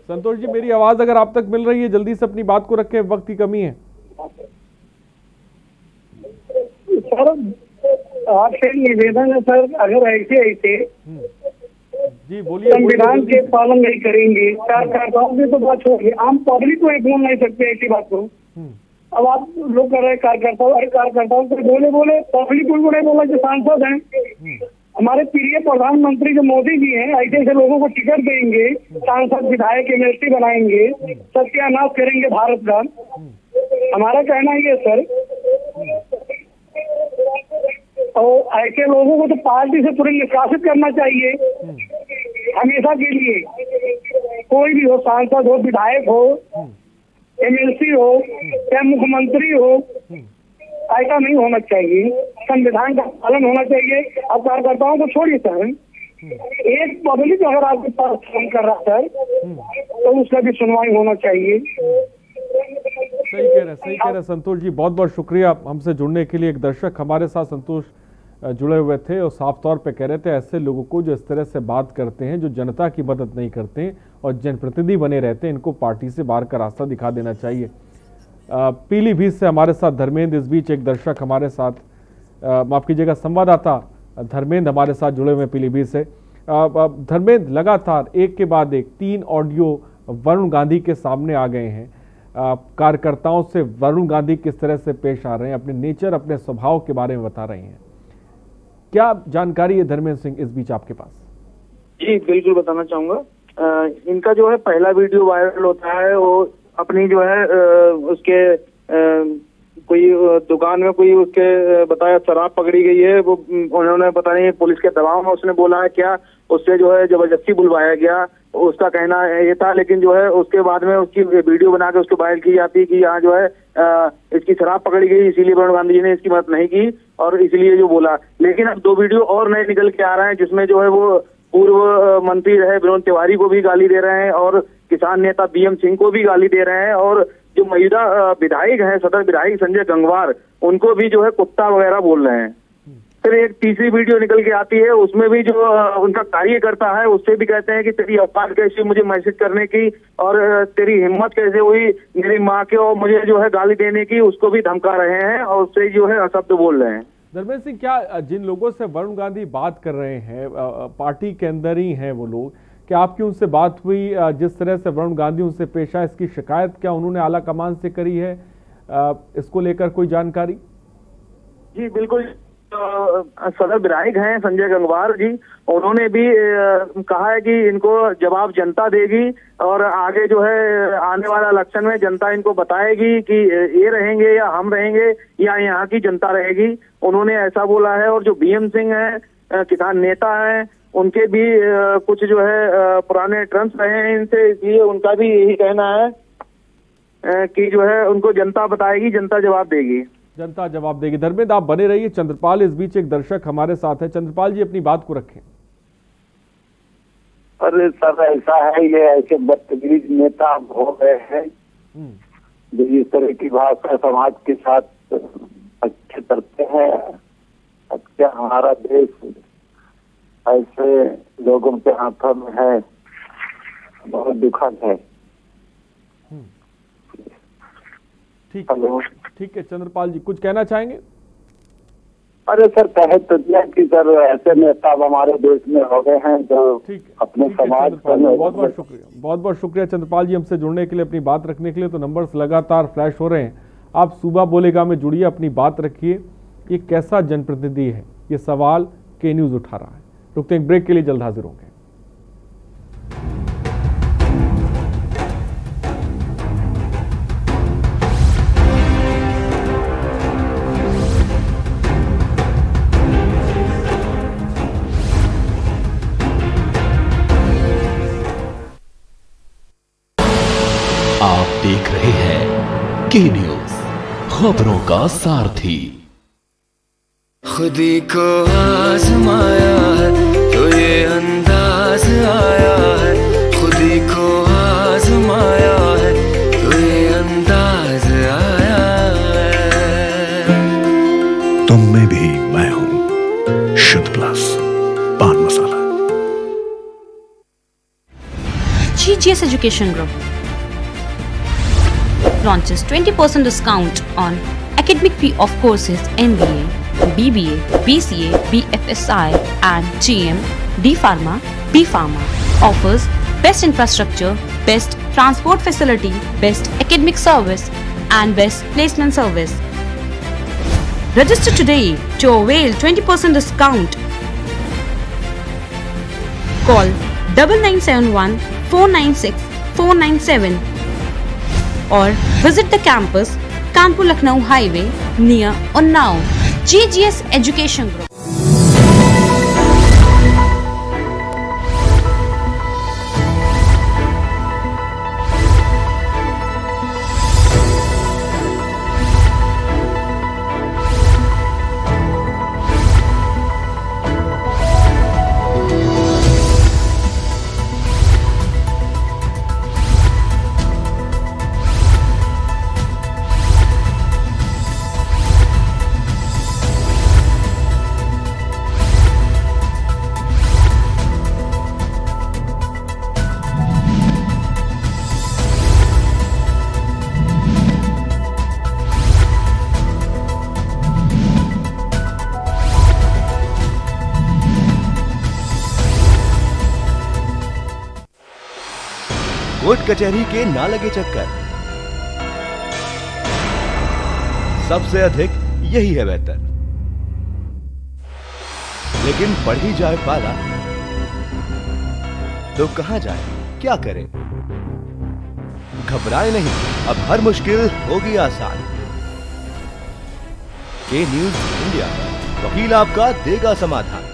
संतोष जी, मेरी आवाज अगर आप तक मिल रही है, जल्दी से अपनी बात को रखें, वक्त की कमी है। आपसे निवेदन है सर, अगर ऐसे जी बोलिए। संविधान के पालन नहीं करेंगे, कार्यकर्ताओं से तो बात होगी, आम पब्लिक को एक बोल नहीं सकते ऐसी बात को। अब आप लोग कर रहे कार्यकर्ताओं, अरे कार्यकर्ताओं को बोले पब्लिक को नहीं बोला जो सांसद हैं। हमारे प्रिय प्रधानमंत्री जो मोदी जी हैं, ऐसे ऐसे लोगों को टिकट देंगे, सांसद विधायक एमएलसी बनाएंगे, सत्यानाश करेंगे भारत का। हमारा कहना ये सर, और ऐसे लोगों को तो पार्टी से तुरंत निष्कासित करना चाहिए हमेशा के लिए। कोई भी हो, सांसद हो, विधायक हो, एमएलसी हो या मुख्यमंत्री हो, ऐसा नहीं होना चाहिए। संविधान का पालन होना चाहिए। अब कार्यकर्ताओं को छोड़िए सर, एक पब्लिक अगर आपके पास फोन कर रहा है तो उसका भी सुनवाई होना चाहिए। सही कह रहे संतोष जी, बहुत बहुत शुक्रिया हमसे जुड़ने के लिए। एक दर्शक हमारे साथ संतोष जुड़े हुए थे और साफ तौर पे कह रहे थे ऐसे लोगों को जो इस तरह से बात करते हैं, जो जनता की मदद नहीं करते हैं और जनप्रतिनिधि बने रहते हैं, इनको पार्टी से बाहर का रास्ता दिखा देना चाहिए। पीलीभीत से हमारे साथ धर्मेंद्र, इस बीच एक दर्शक हमारे साथ, माफ कीजिएगा, संवाददाता धर्मेंद्र हमारे साथ जुड़े हुए पीलीभीत से। धर्मेंद्र, लगातार एक के बाद एक 3 ऑडियो वरुण गांधी के सामने आ गए हैं। कार्यकर्ताओं से वरुण गांधी किस तरह से पेश आ रहे हैं, अपने नेचर, अपने स्वभाव के बारे में बता रहे हैं। क्या जानकारी है धर्मेंद्र सिंह इस बीच आपके पास? जी बिल्कुल बताना चाहूंगा। इनका जो है पहला वीडियो वायरल होता है, वो अपनी जो है उसके कोई दुकान में कोई उसके बताया शराब पकड़ी गई है, वो उन्होंने पता नहीं पुलिस के दबाव में उसने बोला है क्या, उससे जो है जबरदस्ती बुलवाया गया, उसका कहना ये था। लेकिन जो है उसके बाद में उसकी वीडियो बना के उसको वायरल की जाती है कि यहाँ जो है इसकी शराब पकड़ी गई, इसीलिए वरुण गांधी जी ने इसकी मदद नहीं की और इसलिए जो बोला। लेकिन अब 2 वीडियो और नए निकल के आ रहे हैं जिसमें जो है वो पूर्व मंत्री रहे विनोद तिवारी को भी गाली दे रहे हैं और किसान नेता बीएम सिंह को भी गाली दे रहे हैं, और जो मौजूदा विधायक हैं, सदर विधायक संजय गंगवार, उनको भी जो है कुत्ता वगैरह बोल रहे हैं। फिर एक तीसरी वीडियो निकल के आती है, उसमें भी जो उनका कार्यकर्ता है उससे भी कहते हैं कि तेरी औकात कैसी मुझे मैसेज करने की, और तेरी हिम्मत कैसे हुई मेरी माँ के और मुझे जो है गाली देने की, उसको भी धमका रहे हैं और उससे जो है अशब्द बोल रहे हैं। धर्मेंद्र सिंह, क्या जिन लोगों से वरुण गांधी बात कर रहे हैं पार्टी के अंदर ही हैं वो लोग, क्या आपकी उनसे बात हुई? जिस तरह से वरुण गांधी उनसे पेश आए, इसकी शिकायत क्या उन्होंने आला कमान से करी है? इसको लेकर कोई जानकारी? जी बिल्कुल, सदर विधायक हैं संजय गंगवार जी, उन्होंने भी कहा है कि इनको जवाब जनता देगी और आगे जो है आने वाला इलेक्शन में जनता इनको बताएगी कि ये रहेंगे या हम रहेंगे या यहाँ की जनता रहेगी, उन्होंने ऐसा बोला है। और जो बीएम सिंह है किसान नेता हैं, उनके भी कुछ जो है पुराने टर्म्स रहे हैं इनसे, इसलिए उनका भी यही कहना है कि जो है उनको जनता बताएगी, जनता जवाब देगी, जनता जवाब देगी। धर्मेंद्र, आप बने रहिए। चंद्रपाल इस बीच एक दर्शक हमारे साथ है। चंद्रपाल जी, अपनी बात को रखें। अरे सर, ऐसा है, ये ऐसे बदतमीज नेता हो गए हैं जो इस तरह की भाषा समाज के साथ अच्छे करते हैं। अब क्या हमारा देश ऐसे लोगों के हाथों में है, बहुत दुखद है। ठीक है चंद्रपाल जी, कुछ कहना चाहेंगे? अरे सर, कहे तो दिया कि सर ऐसे नेता हमारे देश में हो गए हैं जो अपने समाज पर। बहुत बहुत शुक्रिया चंद्रपाल जी हमसे जुड़ने के लिए, अपनी बात रखने के लिए। तो नंबर्स लगातार फ्लैश हो रहे हैं, आप सुबह बोलेगा में जुड़िए, अपनी बात रखिए। ये कैसा जनप्रतिनिधि है, ये सवाल के न्यूज उठा रहा है। रुकते हैं ब्रेक के लिए, जल्द हाजिर होंगे। आप देख रहे हैं के न्यूज, खबरों का सारथी। खुदी को आजमाया है तो ये अंदाज आया है, खुदी को आजमाया है तो ये अंदाज आया है। तुम में भी मैं हूं, शुद्ध प्लस पान मसाला। GGS Education Group launches 20% discount on academic fee of courses MBA, BBA, BCA, BFSI and GM, D Pharma, B Pharma. Offers best infrastructure, best transport facility, best academic service, and best placement service. Register today to avail 20% discount. Call 9971 496 497 or visit the campus Kanpur Lucknow Highway near Unnao. GGS Education Group. Court कचहरी के ना लगे चक्कर, सबसे अधिक यही है बेहतर। लेकिन बढ़ ही जाए पाला तो कहां जाए, क्या करें? घबराए नहीं, अब हर मुश्किल होगी आसान। के न्यूज इंडिया, वकील आपका देगा समाधान।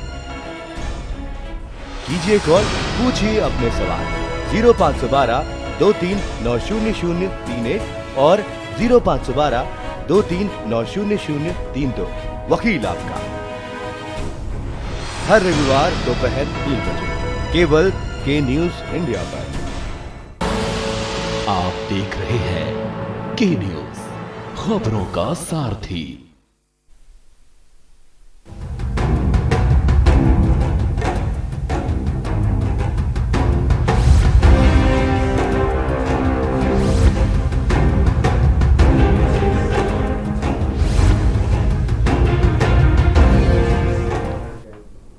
कीजिए कॉल, पूछिए अपने सवाल। 0512 23900031 और 0512 23900032। वकील आपका, हर रविवार दोपहर 3 बजे केवल के न्यूज इंडिया पर। आप देख रहे हैं के न्यूज, खबरों का सारथी।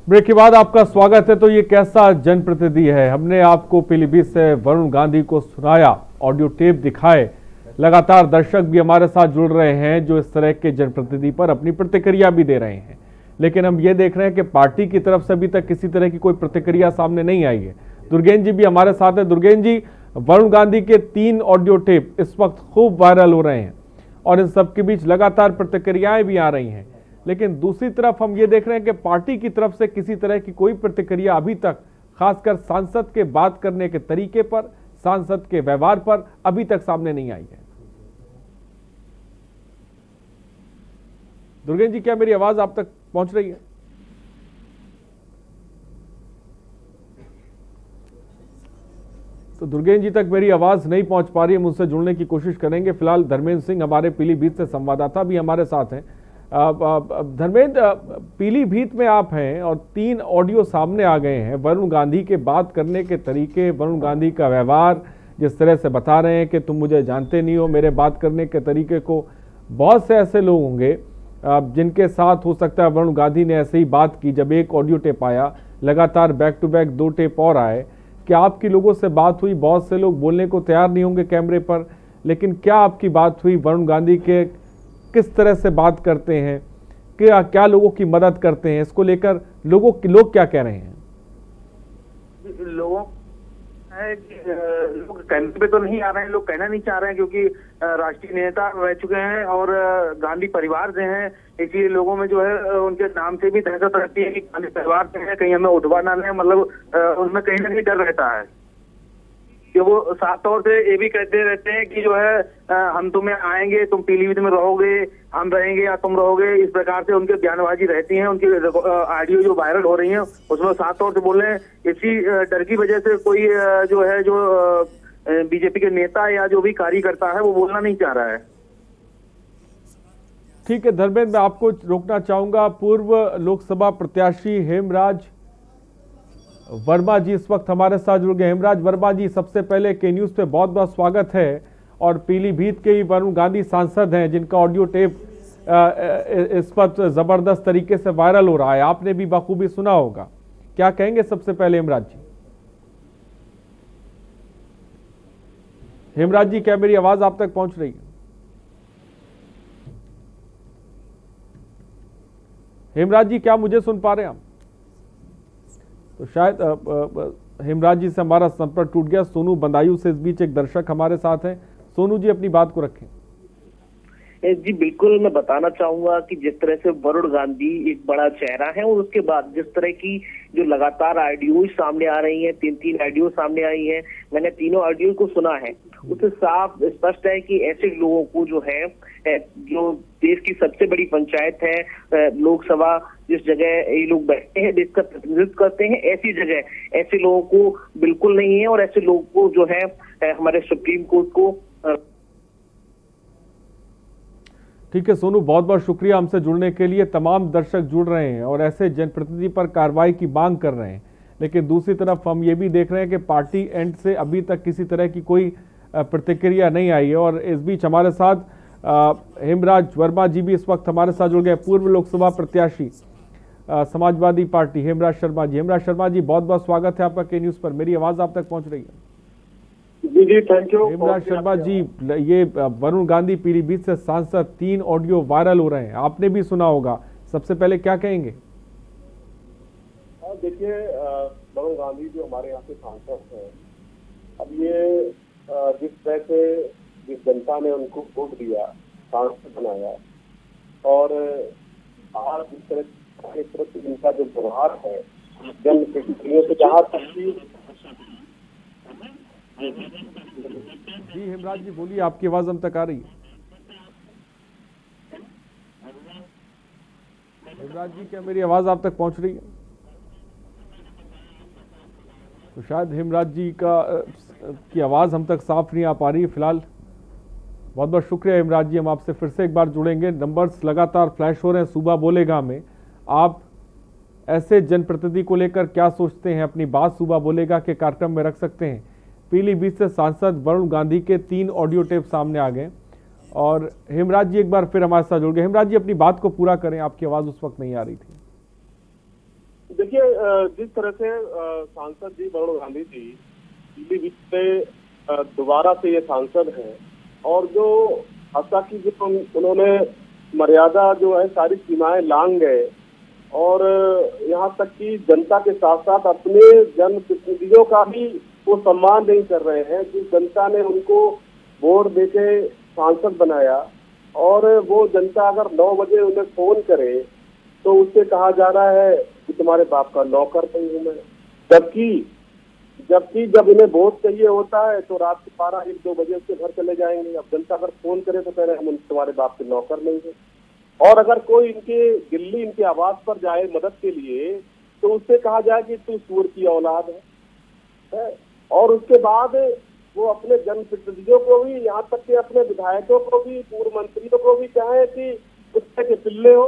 ब्रेक के बाद आपका स्वागत है। तो ये कैसा जनप्रतिनिधि है? हमने आपको पीलीभीत से वरुण गांधी को सुनाया, ऑडियो टेप दिखाए। लगातार दर्शक भी हमारे साथ जुड़ रहे हैं जो इस तरह के जनप्रतिनिधि पर अपनी प्रतिक्रिया भी दे रहे हैं। लेकिन हम ये देख रहे हैं कि पार्टी की तरफ से अभी तक किसी तरह की कोई प्रतिक्रिया सामने नहीं आई है। दुर्गेन जी भी हमारे साथ है। दुर्गेन जी, वरुण गांधी के 3 ऑडियो टेप इस वक्त खूब वायरल हो रहे हैं और इन सबके बीच लगातार प्रतिक्रियाएं भी आ रही हैं। लेकिन दूसरी तरफ हम ये देख रहे हैं कि पार्टी की तरफ से किसी तरह की कोई प्रतिक्रिया अभी तक, खासकर सांसद के बात करने के तरीके पर, सांसद के व्यवहार पर अभी तक सामने नहीं आई है। दुर्गेन जी, क्या मेरी आवाज आप तक पहुंच रही है? तो दुर्गेन जी तक मेरी आवाज नहीं पहुंच पा रही है, मुझसे जुड़ने की कोशिश करेंगे। फिलहाल धर्मेंद्र सिंह हमारे पीलीभीत से संवाददाता भी हमारे साथ हैं। धर्मेंद्र, पीलीभीत में आप हैं और 3 ऑडियो सामने आ गए हैं। वरुण गांधी के बात करने के तरीके, वरुण गांधी का व्यवहार, जिस तरह से बता रहे हैं कि तुम मुझे जानते नहीं हो, मेरे बात करने के तरीके को। बहुत से ऐसे लोग होंगे जिनके साथ हो सकता है वरुण गांधी ने ऐसे ही बात की। जब एक ऑडियो टेप आया, लगातार बैक टू बैक 2 टेप और आए। क्या आपकी लोगों से बात हुई? बहुत से लोग बोलने को तैयार नहीं होंगे कैमरे पर, लेकिन क्या आपकी बात हुई? वरुण गांधी के किस तरह से बात करते हैं, क्या लोगों की मदद करते हैं, इसको लेकर लोग क्या कह रहे हैं? लोग कहने पे तो नहीं आ रहे हैं, लोग कहना नहीं चाह रहे हैं क्योंकि राष्ट्रीय नेता रह चुके हैं और गांधी परिवार से हैं, इसलिए लोगों में जो है उनके नाम से भी दहशत रहती है कि गांधी परिवार से है, कहीं हमें उठवा ना लें, मतलब उनमें कहीं ना कहीं डर रहता है कि वो साफ तौर से ये भी कहते रहते हैं कि जो है हम तुम्हें आएंगे, तुम पीलीभीत में रहोगे, हम रहेंगे या तुम रहोगे। इस प्रकार से उनकी बयानबाजी रहती है। उनकी ऑडियो जो वायरल हो रही है उसमें साफ तौर से बोल रहे हैं। इसी डर की वजह से कोई जो है जो बीजेपी के नेता या जो भी कार्यकर्ता है वो बोलना नहीं चाह रहा है। ठीक है धर्मेंद्र, मैं आपको रोकना चाहूंगा। पूर्व लोकसभा प्रत्याशी हेमराज वर्मा जी इस वक्त हमारे साथ जुड़ गए। हेमराज वर्मा जी, सबसे पहले के न्यूज पे बहुत बहुत स्वागत है। और पीलीभीत के ही वरुण गांधी सांसद हैं जिनका ऑडियो टेप इस वक्त जबरदस्त तरीके से वायरल हो रहा है, आपने भी बखूबी सुना होगा। क्या कहेंगे सबसे पहले हेमराज जी? हेमराज जी, क्या मेरी आवाज आप तक पहुंच रही है? हेमराज जी, क्या मुझे सुन पा रहे हैं आप? तो शायद हेमराज जी से हमारा संपर्क टूट गया। सोनू बंदायूं से इस बीच एक दर्शक हमारे साथ हैं। सोनू जी, अपनी बात को रखें। जी बिल्कुल, मैं बताना चाहूंगा कि जिस तरह से वरुण गांधी एक बड़ा चेहरा है और उसके बाद जिस तरह की जो लगातार ऑडियो सामने आ रही हैं, 3 ऑडियो सामने आई हैं, मैंने तीनों ऑडियो को सुना है, उससे साफ स्पष्ट है कि ऐसे लोगों को जो है, जो देश की सबसे बड़ी पंचायत है, लोकसभा जिस जगह ये लोग बैठते हैं, देश का प्रतिनिधित्व करते हैं, ऐसी जगह ऐसे लोगों को बिल्कुल नहीं है। और ऐसे लोगों को जो है हमारे सुप्रीम कोर्ट को ठीक है सोनू, बहुत बहुत शुक्रिया हमसे जुड़ने के लिए। तमाम दर्शक जुड़ रहे हैं और ऐसे जनप्रतिनिधि पर कार्रवाई की मांग कर रहे हैं, लेकिन दूसरी तरफ हम ये भी देख रहे हैं कि पार्टी एंड से अभी तक किसी तरह की कोई प्रतिक्रिया नहीं आई है। और इस बीच हमारे साथ हेमराज वर्मा जी भी इस वक्त हमारे साथ जुड़ गए, पूर्व लोकसभा प्रत्याशी समाजवादी पार्टी हेमराज शर्मा जी। हेमराज शर्मा जी, बहुत बहुत स्वागत है आपका के न्यूज पर। मेरी आवाज आप तक पहुंच रही है? जी थैंक यू। हेमराज शर्मा जी, ये वरुण गांधी पीलीभीत से सांसद 3 ऑडियो वायरल हो रहे हैं, आपने भी सुना होगा, सबसे पहले क्या कहेंगे? देखिए, वरुण गांधी जो हमारे यहाँ के सांसद हैं, अब ये जिस तरह से जिस जनता ने उनको वोट दिया, सांसद बनाया, और आज जिस तरह के प्रति इनका जो व्यवहार है जनप्रतिनिधियों से, जहाँ तक की जी हेमराज जी बोलिए, आपकी आवाज हम तक आ रही है। हेमराज जी, क्या मेरी आवाज आप तक पहुंच रही है? तो शायद हेमराज जी की आवाज हम तक साफ नहीं आ पा रही है फिलहाल। बहुत बहुत शुक्रिया हेमराज जी, हम आपसे फिर से एक बार जुड़ेंगे। नंबर्स लगातार फ्लैश हो रहे हैं सुबह बोलेगा में। आप ऐसे जनप्रतिनिधि को लेकर क्या सोचते हैं? अपनी बात सुबह बोलेगा के कार्यक्रम में रख सकते हैं। पीलीभीत से सांसद वरुण गांधी के 3 ऑडियो टेप सामने आ गए और हेमराज जी एक बार फिर हमारे साथ जुड़ गए। हेमराज जी, अपनी बात को पूरा करें, आपकी आवाज उस वक्त नहीं आ रही थी। देखिए, जिस तरह से सांसद जी वरुण गांधी जी पीलीभीत से दोबारा से ये सांसद हैं, और जो हत्या की जो उन्होंने मर्यादा जो है सारी सीमाएं लांग गए, और यहाँ तक कि जनता के साथ साथ अपने जनप्रतिनिधियों का भी वो सम्मान नहीं कर रहे हैं। जिस जनता ने उनको वोट देके सांसद बनाया, और वो जनता अगर 9 बजे उन्हें फोन करे तो उससे कहा जा रहा है कि तुम्हारे बाप का नौकर नहीं हूं मैं, जबकि जब इन्हें वोट चाहिए होता है तो रात के 12-1-2 बजे उसके घर चले जाएंगे। अब जनता अगर फोन करे तो कह रहे हम तुम्हारे बाप के नौकर नहीं है। और अगर कोई इनके दिल्ली इनके आवास पर जाए मदद के लिए तो उससे कहा जाए कि तू सूर की औलाद है। और उसके बाद वो अपने जनप्रतिनिधियों को भी, यहाँ तक कि अपने विधायकों को भी, पूर्व मंत्रियों को भी कहे कि कुत्ते के पिल्ले हो।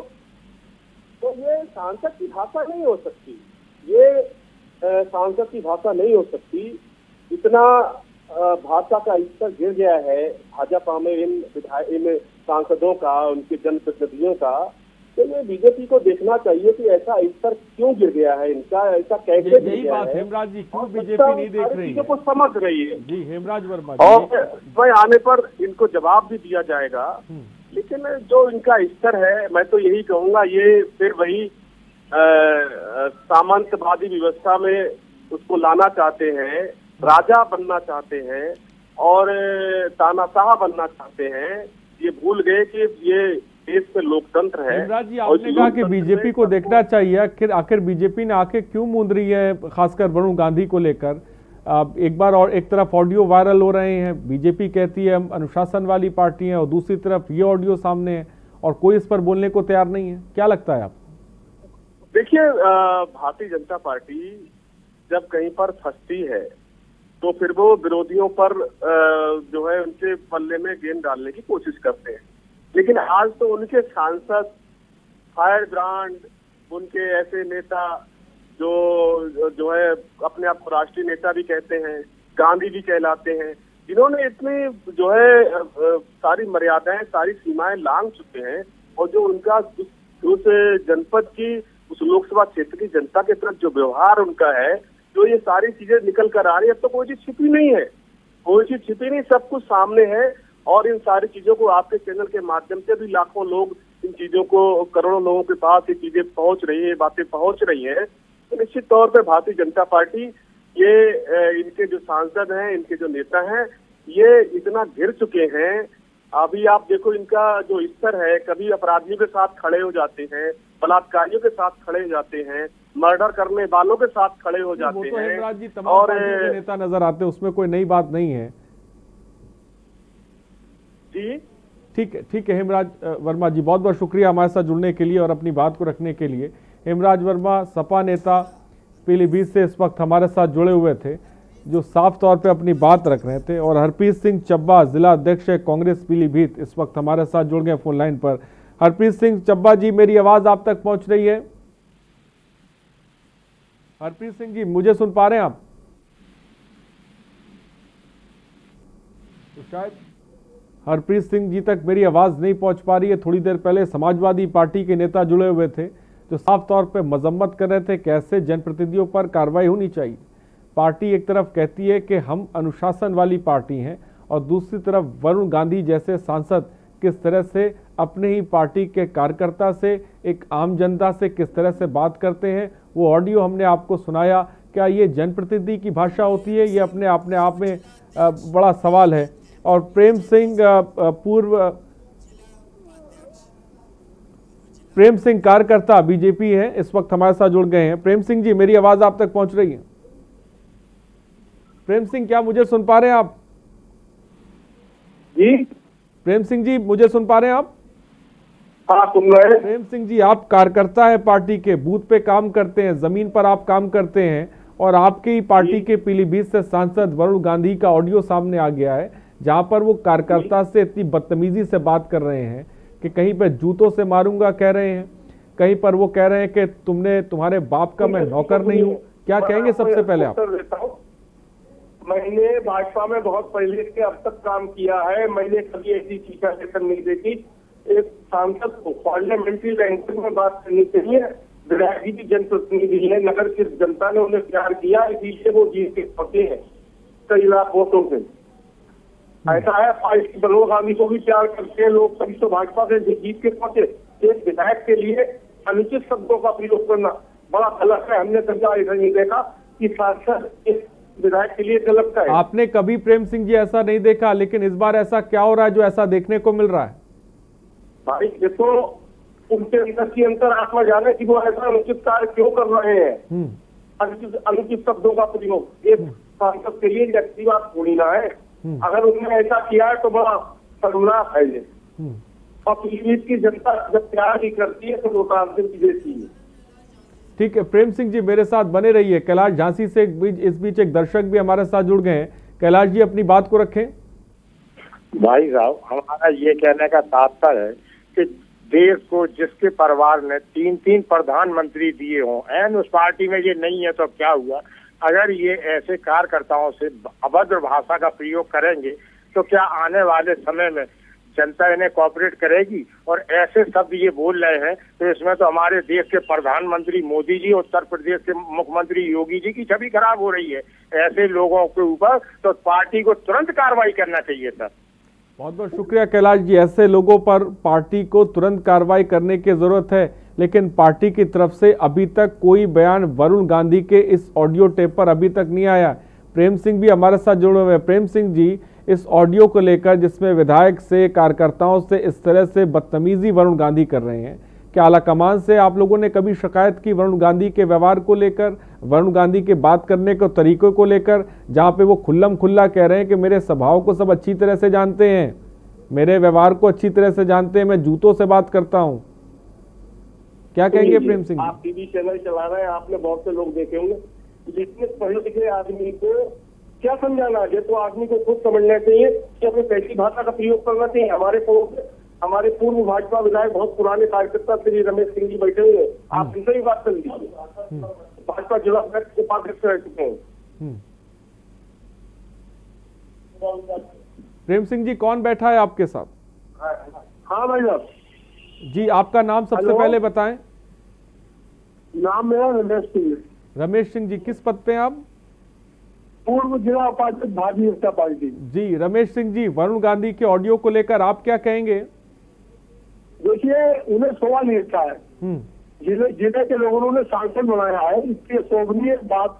तो ये सांसद की भाषा नहीं हो सकती, ये सांसद की भाषा नहीं हो सकती। इतना भाषा का स्तर गिर गया है भाजपा में इन सांसदों का, उनके जनप्रतिनिधियों का। तो ये बीजेपी को देखना चाहिए कि ऐसा स्तर क्यों गिर गया है इनका, ऐसा कैसे गिर गया है। हेमराज जी, क्यों बीजेपी नहीं देख रही है? को समझ रही है जी हेमराज वर्मा, और समय आने पर इनको जवाब भी दिया जाएगा। लेकिन जो इनका स्तर है, मैं तो यही कहूंगा, ये फिर वही सामंतवादी व्यवस्था में उसको लाना चाहते हैं, राजा बनना चाहते हैं और तानाशाह बनना चाहते हैं। ये भूल गए कि ये देश में लोकतंत्र है। हेमराज जी, आपने कहा कि बीजेपी को देखना चाहिए, आखिर बीजेपी ने आके क्यों मूंद रही है, खासकर वरुण गांधी को लेकर? एक बार और एक तरफ ऑडियो वायरल हो रहे हैं, बीजेपी कहती है हम अनुशासन वाली पार्टी है, और दूसरी तरफ ये ऑडियो सामने है और कोई इस पर बोलने को तैयार नहीं है। क्या लगता है आपको? देखिए, भारतीय जनता पार्टी जब कहीं पर फंसती है तो फिर वो विरोधियों पर जो है उनके पल्ले में गेंद डालने की कोशिश करते हैं। लेकिन आज तो उनके सांसद, फायर ब्रांड, उनके ऐसे नेता जो है अपने आप को राष्ट्रीय नेता भी कहते हैं, गांधी भी कहलाते हैं, जिन्होंने इतनी जो है सारी मर्यादाएं, सारी सीमाएं लांघ चुके हैं, और जो उनका उस जनपद की, उस लोकसभा क्षेत्र की जनता के प्रति जो व्यवहार उनका है, जो ये सारी चीजें निकल कर आ रही है, अब तो कोई चीज छिपी नहीं है, कोई चीज छिपी नहीं, सब कुछ सामने है। और इन सारी चीजों को आपके चैनल के माध्यम से भी लाखों लोग इन चीजों को करोड़ों लोगों के पास ये चीजें पहुंच रही है, बातें पहुंच रही हैं, तो निश्चित तौर पे भारतीय जनता पार्टी ये इनके जो सांसद हैं, इनके जो नेता हैं, ये इतना घिर चुके हैं। अभी आप देखो इनका जो स्तर है, कभी अपराधियों के साथ खड़े हो जाते हैं, बलात्कारियों के साथ खड़े हो जाते हैं, मर्डर करने वालों के साथ खड़े हो जाते हैं। हेमराज जी तमाम पार्टियों के नेता नजर आते हैं, उसमें कोई नई बात नहीं है जी। ठीक है हेमराज वर्मा जी, बहुत बहुत शुक्रिया हमारे साथ जुड़ने के लिए और अपनी बात को रखने के लिए। हेमराज वर्मा सपा नेता पीलीभीत से इस वक्त हमारे साथ जुड़े हुए थे, जो साफ तौर पे अपनी बात रख रहे थे। और हरप्रीत सिंह चब्बा, जिला अध्यक्ष है कांग्रेस पीलीभीत, इस वक्त हमारे साथ जुड़ गए फोन लाइन पर। हरप्रीत सिंह चब्बा जी, मेरी आवाज आप तक पहुंच रही है? हरप्रीत सिंह जी, मुझे सुन पा रहे हैं आप? तो शायद हरप्रीत सिंह जी तक मेरी आवाज नहीं पहुंच पा रही है। थोड़ी देर पहले समाजवादी पार्टी के नेता जुड़े हुए थे, जो साफ तौर पे मजम्मत कर रहे थे कैसे जनप्रतिनिधियों पर कार्रवाई होनी चाहिए। पार्टी एक तरफ कहती है कि हम अनुशासन वाली पार्टी हैं, और दूसरी तरफ वरुण गांधी जैसे सांसद किस तरह से अपने ही पार्टी के कार्यकर्ता से, एक आम जनता से किस तरह से बात करते हैं, वो ऑडियो हमने आपको सुनाया। क्या ये जनप्रतिनिधि की भाषा होती है? ये अपने आप में बड़ा सवाल है। और प्रेम सिंह कार्यकर्ता बीजेपी है, इस वक्त हमारे साथ जुड़ गए हैं। प्रेम सिंह जी, मेरी आवाज आप तक पहुंच रही है? प्रेम सिंह, क्या मुझे सुन पा रहे हैं आप? जी प्रेम सिंह जी, मुझे सुन पा रहे हैं आप? हाँ, सुन रहे हैं। प्रेम सिंह जी, आप कार्यकर्ता है पार्टी के, बूथ पे काम करते हैं, जमीन पर आप काम करते हैं, और आपकी ही पार्टी के पीलीभीत से सांसद वरुण गांधी का ऑडियो सामने आ गया है, जहां पर वो कार्यकर्ता से इतनी बदतमीजी से बात कर रहे हैं कि कहीं पर जूतों से मारूंगा कह रहे हैं, कहीं पर वो कह रहे हैं कि तुम्हारे बाप का मैं नौकर नहीं हूं। क्या कहेंगे सबसे पहले आप? मैंने भाजपा में बहुत पहले से अब तक काम किया है, मैंने कभी ऐसी चीजा लेकर नहीं देखी। एक सांसद को पार्लियामेंट्री लैंग्वेज में बात करनी चाहिए। विधायक जी भी जनप्रतिनिधि है, नगर की जनता ने उन्हें प्यार किया, इसीलिए वो जीत के पहुंचे हैं कई लाख वोटों से। ऐसा है, पार्टी वरुण गांधी को भी प्यार करते हैं लोग, तभी तो भाजपा से जीत के पहुंचे। एक विधायक के लिए अनुचित शब्दों का प्रयोग करना बड़ा गलत है। हमने कभी ऐसा नहीं देखा कि सांसद इस विधायक के लिए गलत है। आपने कभी प्रेम सिंह जी ऐसा नहीं देखा, लेकिन इस बार ऐसा क्या हो रहा है जो ऐसा देखने को मिल रहा है? भाई देखो, उनके अंदर की अंतर आत्मा जाने की वो ऐसा अनुचित कार्य क्यों कर रहे हैं। अनुचित शब्दों का प्रयोग एक सांसद के लिए अच्छी बात थोड़ी ना है। अगर उन्होंने ऐसा किया है तो बड़ा शर्मनाक है ये। और पीलीभीत की जनता जब प्यार ही करती है तो वो सांसद की देती है। ठीक है प्रेम सिंह जी, मेरे साथ बने रहिए। कैलाश झांसी से इस बीच एक दर्शक भी हमारे साथ जुड़ गए हैं। कैलाश जी, अपनी बात को रखें। भाई साहब, हमारा ये कहने का तात्पर्य है कि देश को जिसके परिवार ने 3 प्रधानमंत्री दिए हों, एन उस पार्टी में ये नहीं है तो क्या हुआ? अगर ये ऐसे कार्यकर्ताओं से अभद्र भाषा का प्रयोग करेंगे तो क्या आने वाले समय में जनता इन्हें कोऑपरेट करेगी? और ऐसे शब्द ये बोल रहे हैं तो इसमें तो हमारे देश के प्रधानमंत्री मोदी जी, उत्तर प्रदेश के मुख्यमंत्री योगी जी की छवि खराब हो रही है। ऐसे लोगों के ऊपर तो पार्टी को तुरंत कार्रवाई करना चाहिए सर। बहुत बहुत शुक्रिया कैलाश जी। ऐसे लोगों पर पार्टी को तुरंत कार्रवाई करने की जरूरत है, लेकिन पार्टी की तरफ से अभी तक कोई बयान वरुण गांधी के इस ऑडियो टेप पर अभी तक नहीं आया। प्रेम सिंह भी हमारे साथ जुड़े हुए हैं। प्रेम सिंह जी, इस ऑडियो को लेकर जिसमें विधायक से, कार्यकर्ताओं से इस तरह से बदतमीजी वरुण गांधी कर रहे हैं, क्या आलाकमान से आप लोगों ने कभी शिकायत की वरुण गांधी के व्यवहार को लेकर, वरुण गांधी के बात करने के तरीकों को लेकर, जहां पे वो खुल्लम खुल्ला कह रहे हैं कि मेरे स्वभाव को सब अच्छी तरह से जानते हैं, मेरे व्यवहार को अच्छी तरह से जानते हैं, मैं जूतों से बात करता हूं। क्या कहेंगे प्रेम सिंह? आप टीवी चैनल चला रहे हैं, आपने बहुत से लोग देखे होंगे, जिसमें पढ़े लिखे आदमी को क्या समझाना है? तो आदमी को खुद समझना चाहिए कि हमें कैसी भाषा का प्रयोग करना चाहिए। हमारे पूर्व भाजपा विधायक, बहुत पुराने कार्यकर्ता श्री रमेश सिंह जी बैठे हुए हैं, आप इनसे ही बात कर लीजिए। भाजपा जिला उपाध्यक्ष रह चुके हैं। प्रेम सिंह जी, कौन बैठा है आपके साथ? हाँ भाई साहब जी, आपका नाम सबसे पहले बताएं। नाम मेरा रमेश सिंह। रमेश सिंह जी, किस पद पे हैं आप? पूर्व जिला उपाध्यक्ष भारतीय जनता पार्टी। जी रमेश सिंह जी, वरुण गांधी के ऑडियो को लेकर आप क्या कहेंगे? देखिए उन्हें शोभा नहीं अच्छा है। जिले के लोगों ने उन्हें सांसद बनाया है, इसकी शोभनीय बात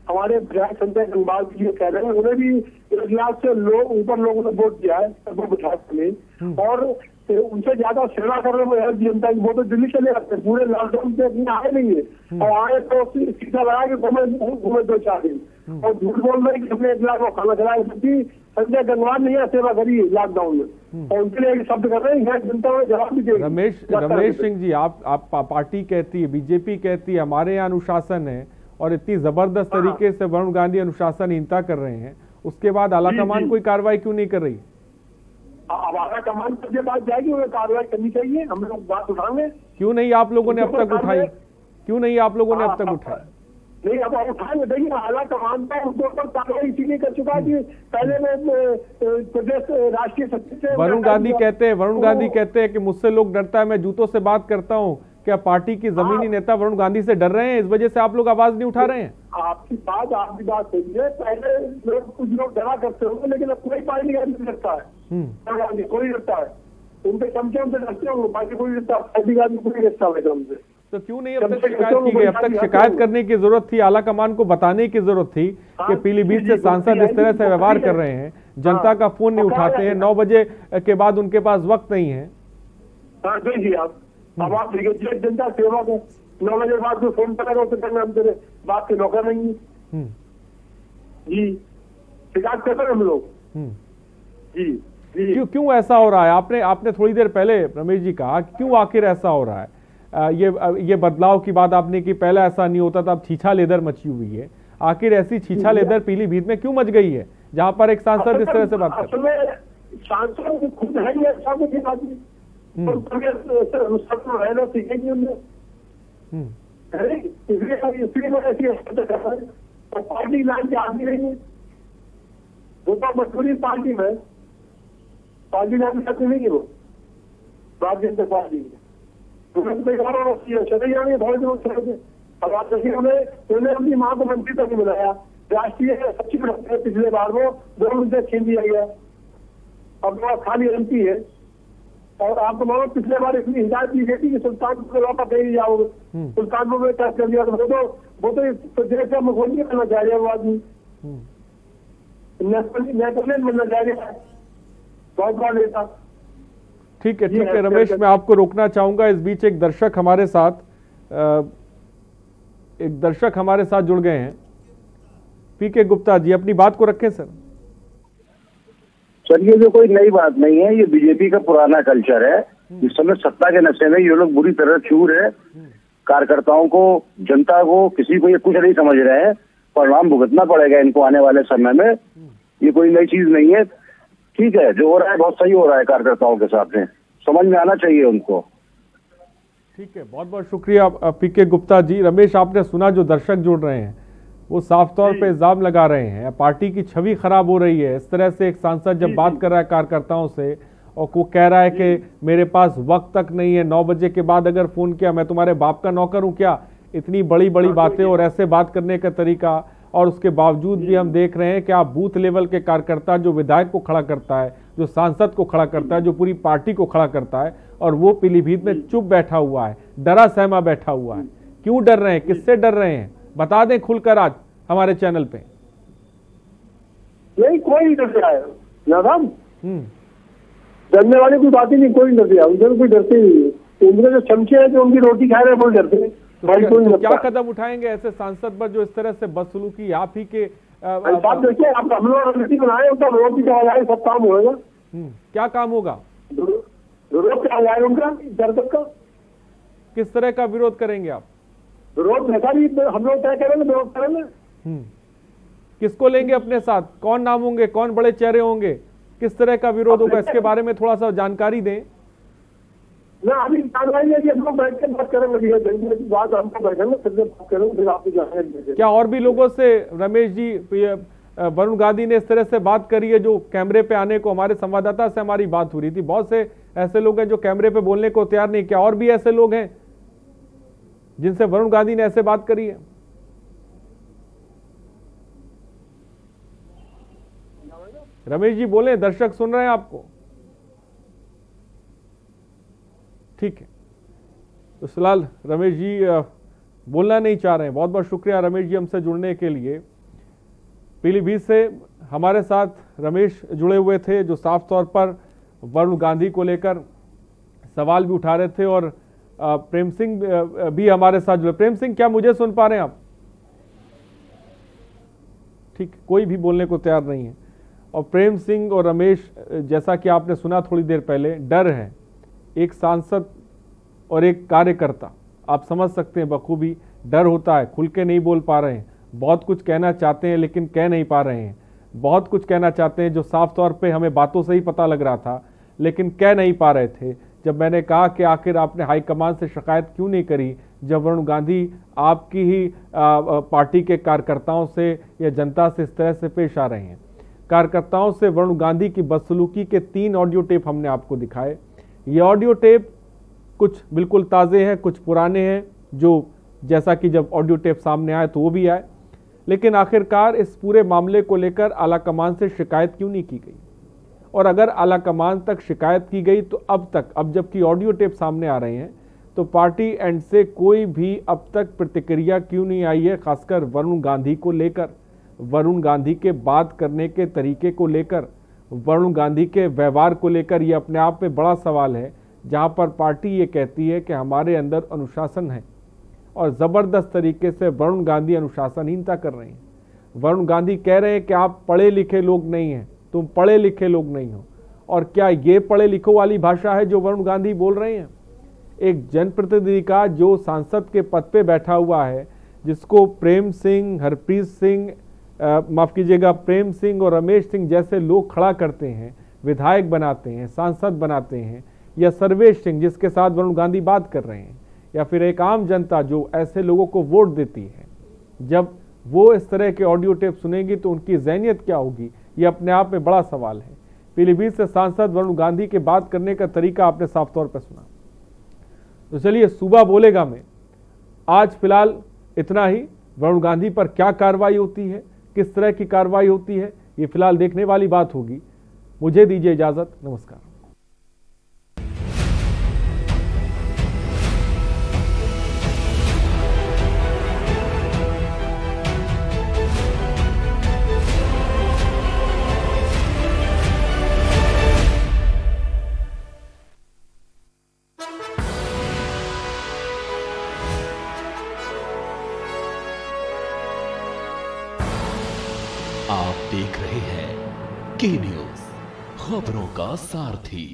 हमारे विधायक संजय गंगवार जी कह रहे हैं। उन्हें भी 1 लाख से ऊपर लोगों ने वोट दिया है विधायक में, और उनसे ज्यादा सेवा करने में जनता की। वो तो दिल्ली चले जाते हैं, पूरे लॉकडाउन से अपनी आए नहीं है, और आए तो सीधा लगा के घूमे 2-4 दिन, और झूठ बोल रहे कि हमने 1 लाख को खाना खिलाया। क्योंकि संजय गंगवार ने यह सेवा करी लॉकडाउन में, और उनके लिए एक शब्द कर रहे हैं, जनता में जवाब भी देगी। रमेश सिंह जी, आप पार्टी कहती है, बीजेपी कहती है हमारे यहाँ अनुशासन है, और इतनी जबरदस्त तरीके से वरुण गांधी अनुशासनहीनता कर रहे हैं, उसके बाद आलाकमान कोई कार्रवाई क्यों नहीं कर रही? अब आलाकमान पर जब बात जाएगी उन्हें कार्रवाई करनी चाहिए, हम लोग बात उठाएंगे। क्यों नहीं आप लोगों ने अब तक उठाई? क्यों नहीं आप लोगों ने अब तक उठाई? नहीं, अब उठाएंगे। देखिए आलाकमान पर उनके ऊपर कार्रवाई इसीलिए कर चुका है कि पहले में प्रदेश राष्ट्रीय सचिव से वरुण गांधी कहते हैं कि मुझसे लोग डरता है, मैं जूतों से बात करता हूँ। क्या पार्टी की जमीनी नेता वरुण गांधी से डर रहे हैं, इस वजह से आप लोग आवाज नहीं उठा रहे हैं? आपकी बात सही है। पहले कुछ लोग डरा करते होंगे, लेकिन अब कोई पार्टी का नहीं डरता है, कोई डरता है। उनके चमचे उनसे डरते होंगे, बाकी कोई डरता, पार्टी का कोई डरता है हमसे। तो क्यों नहीं अब तक शिकायत की गई? अब तक शिकायत करने की जरूरत थी, आलाकमान को बताने की जरूरत थी कि पीलीभीत से सांसद इस तरह से व्यवहार कर रहे हैं, जनता का फोन नहीं उठाते हैं, 9 बजे के बाद उनके पास वक्त नहीं है। देखिए अब आप देखिए, जनता सेवा को 9 बजे बाद जो फोन करेगा उसे कहना हम तेरे बात के नौकर नहीं है। जी शिकायत करते हैं हम लोग। जी क्यों ऐसा हो रहा है? आपने थोड़ी देर पहले रमेश जी कहा क्यों आखिर ऐसा हो रहा है? ये बदलाव की बात आपने की, पहले ऐसा नहीं होता था, अब छीछा लेदर मची हुई है। आखिर ऐसी छीछा लेदर पीलीभीत में क्यों मच गई है, जहां पर एक सांसद इस तरह से बात कर रहे हैं? सांसद खुद है ही ऐसा कुछ आदमी, रहना सीखेंगे उनमें, इसलिए मैं ऐसी और पार्टी लाइन के आदमी नहीं है। वो तो मजबूरी पार्टी में, पार्टी लाइन में आदमी नहीं है वो, भारतीय जनता पार्टी चले जाएंगे थोड़े दिनों से। अब आप देखिए उन्हें अपनी माँ को मंत्री तक नहीं बनाया, राष्ट्रीय सचिव रखते हैं, पिछले बार वो 2 मुद्दे छीन दिया गया, अब खाली एमपी है। और आपको मानो पिछले बार इतनी हिदायत दी गई थी कि सुल्तानपुर के वापस नहीं जाओगे, सुल्तानपुर में टच कर दिया, वो तो देश का मुख्यमंत्री बनना चाह रहे हैं वो आदमी, नेशनल बनना चाह रहे हैं, बहुत बड़ा नेता। ठीक है रमेश, मैं आपको रोकना चाहूंगा। इस बीच एक दर्शक हमारे साथ जुड़ गए हैं, पीके गुप्ता जी, अपनी बात को रखें सर। सर ये जो कोई नई बात नहीं है, ये बीजेपी का पुराना कल्चर है। इस समय सत्ता के नशे में ये लोग बुरी तरह चूर है, कार्यकर्ताओं को, जनता को, किसी को ये कुछ नहीं समझ रहे हैं। परिणाम भुगतना पड़ेगा इनको आने वाले समय में, ये कोई नई चीज नहीं है। ठीक है, जो हो रहा है बहुत सही हो रहा है कार्यकर्ताओं के साथ में, समझ में आना चाहिए उनको। ठीक है, बहुत बहुत शुक्रिया पीके गुप्ता जी। रमेश, आपने सुना जो दर्शक जुड़ रहे हैं वो साफ तौर पे इल्जाम लगा रहे हैं, पार्टी की छवि खराब हो रही है। इस तरह से एक सांसद जब बात कर रहा है कार्यकर्ताओं से और वो कह रहा है कि मेरे पास वक्त तक नहीं है, 9 बजे के बाद अगर फोन किया मैं तुम्हारे बाप का नौकर हूं क्या? इतनी बड़ी बड़ी बातें और ऐसे बात करने का तरीका, और उसके बावजूद भी हम देख रहे हैं कि आप बूथ लेवल के कार्यकर्ता जो विधायक को खड़ा करता है, जो सांसद को खड़ा करता है, जो पूरी पार्टी को खड़ा करता है, और वो पीलीभीत में चुप बैठा हुआ है, डरा सहमा बैठा हुआ है। क्यों डर रहे हैं, किससे डर रहे हैं, बता दें खुलकर आज हमारे चैनल पे। नहीं, कोई नहीं डर रहा है नाम, डरने वाली कोई बात ही नहीं, कोई डर रहा, उधर कोई डरते नहीं। उनके जो चमचे हैं जो उनकी रोटी खा रहे हैं वो डरते हैं। तो क्या कदम उठाएंगे ऐसे सांसद पर जो इस तरह से बदसलूकी आप ही के? आप देखिए, आप हम लोग रणनीति बनाए, उनका विरोध भी कहा जाए, सब काम होगा। क्या काम होगा? विरोध कहा जाए उनका, दर्शक का। किस तरह का विरोध करेंगे आप? विरोध ऐसा भी हम लोग तय करेंगे, विरोध करेंगे। किसको लेंगे अपने साथ, कौन नाम होंगे, कौन बड़े चेहरे होंगे, किस तरह का विरोध होगा, इसके बारे में थोड़ा सा जानकारी दें ना। अभी जानकारी है कि हम लोग बैठ के बात करेंगे, बात हमको बैठेंगे, फिर बात करेंगे, फिर आपको जानेंगे। क्या और भी लोगों से रमेश जी, वरुण गांधी ने इस तरह से बात करी है जो कैमरे पे आने को? हमारे संवाददाता से हमारी बात हो रही थी, बहुत से ऐसे लोग हैं जो कैमरे पे बोलने को तैयार नहीं। क्या और भी ऐसे लोग हैं जिनसे वरुण गांधी ने ऐसे बात करी है? रमेश जी बोले, दर्शक सुन रहे हैं आपको। ठीक है, तो फिलहाल रमेश जी बोलना नहीं चाह रहे हैं। बहुत बहुत शुक्रिया रमेश जी हमसे जुड़ने के लिए। पीलीभीत से हमारे साथ रमेश जुड़े हुए थे, जो साफ तौर पर वरुण गांधी को लेकर सवाल भी उठा रहे थे, और प्रेम सिंह भी हमारे साथ जुड़े। प्रेम सिंह, क्या मुझे सुन पा रहे हैं आप? ठीक, कोई भी बोलने को तैयार नहीं है। और प्रेम सिंह और रमेश, जैसा कि आपने सुना थोड़ी देर पहले, डर है एक सांसद और एक कार्यकर्ता। आप समझ सकते हैं बखूबी, डर होता है, खुल के नहीं बोल पा रहे हैं, बहुत कुछ कहना चाहते हैं लेकिन कह नहीं पा रहे हैं, बहुत कुछ कहना चाहते हैं जो साफ तौर पे हमें बातों से ही पता लग रहा था लेकिन कह नहीं पा रहे थे। जब मैंने कहा कि आखिर आपने हाईकमान से शिकायत क्यों नहीं करी, जब वरुण गांधी आपकी ही पार्टी के कार्यकर्ताओं से या जनता से इस तरह से पेश आ रहे हैं। कार्यकर्ताओं से वरुण गांधी की बदसलूकी के 3 ऑडियो टेप हमने आपको दिखाए। ये ऑडियो टेप कुछ बिल्कुल ताज़े हैं, कुछ पुराने हैं, जो जैसा कि जब ऑडियो टेप सामने आए तो वो भी आए। लेकिन आखिरकार इस पूरे मामले को लेकर आलाकमान से शिकायत क्यों नहीं की गई? और अगर आलाकमान तक शिकायत की गई तो अब जबकि ऑडियो टेप सामने आ रहे हैं तो पार्टी एंड से कोई भी अब तक प्रतिक्रिया क्यों नहीं आई है, खासकर वरुण गांधी को लेकर, वरुण गांधी के बात करने के तरीके को लेकर, वरुण गांधी के व्यवहार को लेकर। ये अपने आप में बड़ा सवाल है, जहां पर पार्टी ये कहती है कि हमारे अंदर अनुशासन है और ज़बरदस्त तरीके से वरुण गांधी अनुशासनहीनता कर रहे हैं। वरुण गांधी कह रहे हैं कि आप पढ़े लिखे लोग नहीं हैं, तुम पढ़े लिखे लोग नहीं हो। और क्या ये पढ़े लिखों वाली भाषा है जो वरुण गांधी बोल रहे हैं? एक जनप्रतिनिधि का जो सांसद के पद पे बैठा हुआ है, जिसको प्रेम सिंह, हरप्रीत सिंह, माफ कीजिएगा, प्रेम सिंह और रमेश सिंह जैसे लोग खड़ा करते हैं, विधायक बनाते हैं, सांसद बनाते हैं, या सर्वेश सिंह जिसके साथ वरुण गांधी बात कर रहे हैं, या फिर एक आम जनता जो ऐसे लोगों को वोट देती है, जब वो इस तरह के ऑडियो टेप सुनेंगी तो उनकी ज़हनियत क्या होगी? ये अपने आप में बड़ा सवाल है। पीलीभीत से सांसद वरुण गांधी के बात करने का तरीका आपने साफ तौर पर सुना। तो चलिए, सुबह बोलेगा में आज फिलहाल इतना ही। वरुण गांधी पर क्या कार्रवाई होती है, किस तरह की कार्रवाई होती है, ये फिलहाल देखने वाली बात होगी। मुझे दीजिए इजाजत, नमस्कार। आप देख रहे हैं के न्यूज, खबरों का सारथी।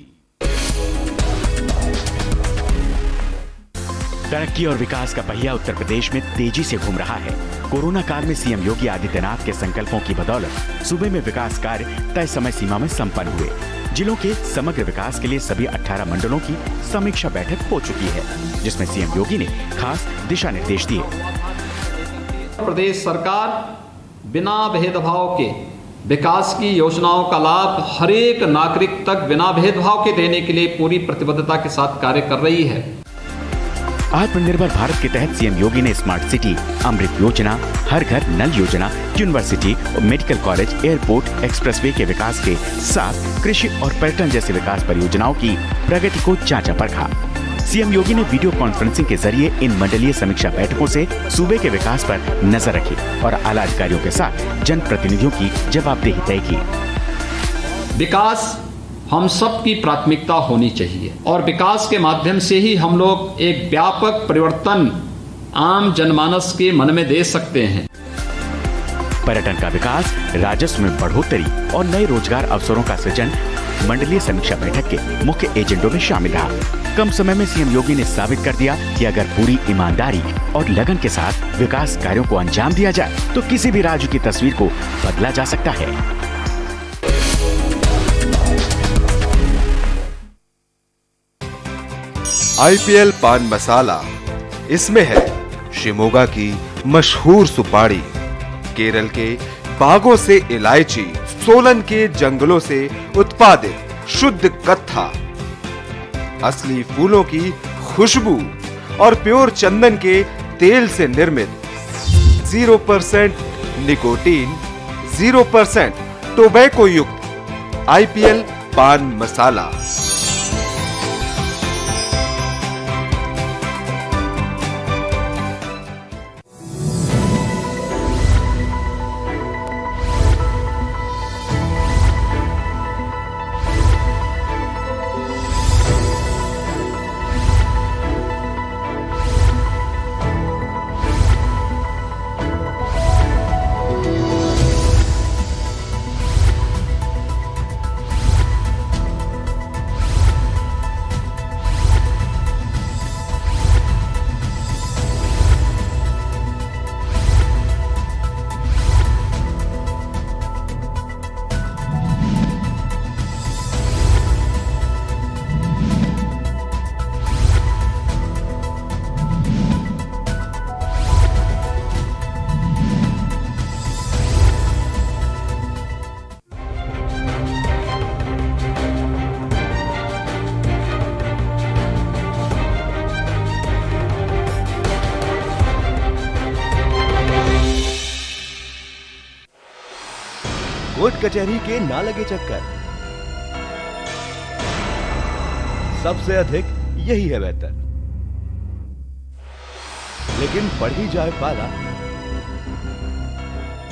तरक्की और विकास का पहिया उत्तर प्रदेश में तेजी से घूम रहा है। कोरोना काल में सीएम योगी आदित्यनाथ के संकल्पों की बदौलत सूबे में विकास कार्य तय समय सीमा में संपन्न हुए। जिलों के समग्र विकास के लिए सभी 18 मंडलों की समीक्षा बैठक हो चुकी है, जिसमें सीएम योगी ने खास दिशा निर्देश दिए। प्रदेश सरकार बिना भेदभाव के विकास की योजनाओं का लाभ हर एक नागरिक तक बिना भेदभाव के देने के लिए पूरी प्रतिबद्धता के साथ कार्य कर रही है। आत्मनिर्भर भारत के तहत सीएम योगी ने स्मार्ट सिटी, अमृत योजना, हर घर नल योजना, university, medical college, airport, expressway के विकास के साथ कृषि और पर्यटन जैसी विकास परियोजनाओं की प्रगति को जांचा परखा। सीएम योगी ने वीडियो कॉन्फ्रेंसिंग के जरिए इन मंडलीय समीक्षा बैठकों से सूबे के विकास पर नजर रखी और आला अधिकारियों के साथ जनप्रतिनिधियों की जवाबदेही तय की। विकास हम सब की प्राथमिकता होनी चाहिए और विकास के माध्यम से ही हम लोग एक व्यापक परिवर्तन आम जनमानस के मन में दे सकते हैं। पर्यटन का विकास, राजस्व में बढ़ोतरी और नए रोजगार अवसरों का सृजन मंडलीय समीक्षा बैठक के मुख्य एजेंडों में शामिल रहा। कम समय में सीएम योगी ने साबित कर दिया कि अगर पूरी ईमानदारी और लगन के साथ विकास कार्यों को अंजाम दिया जाए तो किसी भी राज्य की तस्वीर को बदला जा सकता है। आईपीएल पान मसाला, इसमें है शिमोगा की मशहूर सुपारी, केरल के बागों से इलायची, सोलन के जंगलों से उत्पादित शुद्ध कत्था, असली फूलों की खुशबू और प्योर चंदन के तेल से निर्मित 0% निकोटीन, 0% टोबैको युक्त आईपीएल पान मसाला। कोर्ट कचहरी के ना लगे चक्कर, सबसे अधिक यही है बेहतर। लेकिन बढ़ ही जाए पाला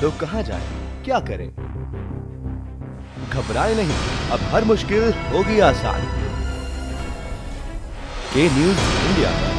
तो कहां जाए, क्या करें? घबराए नहीं, अब हर मुश्किल होगी आसान। के न्यूज़ इंडिया।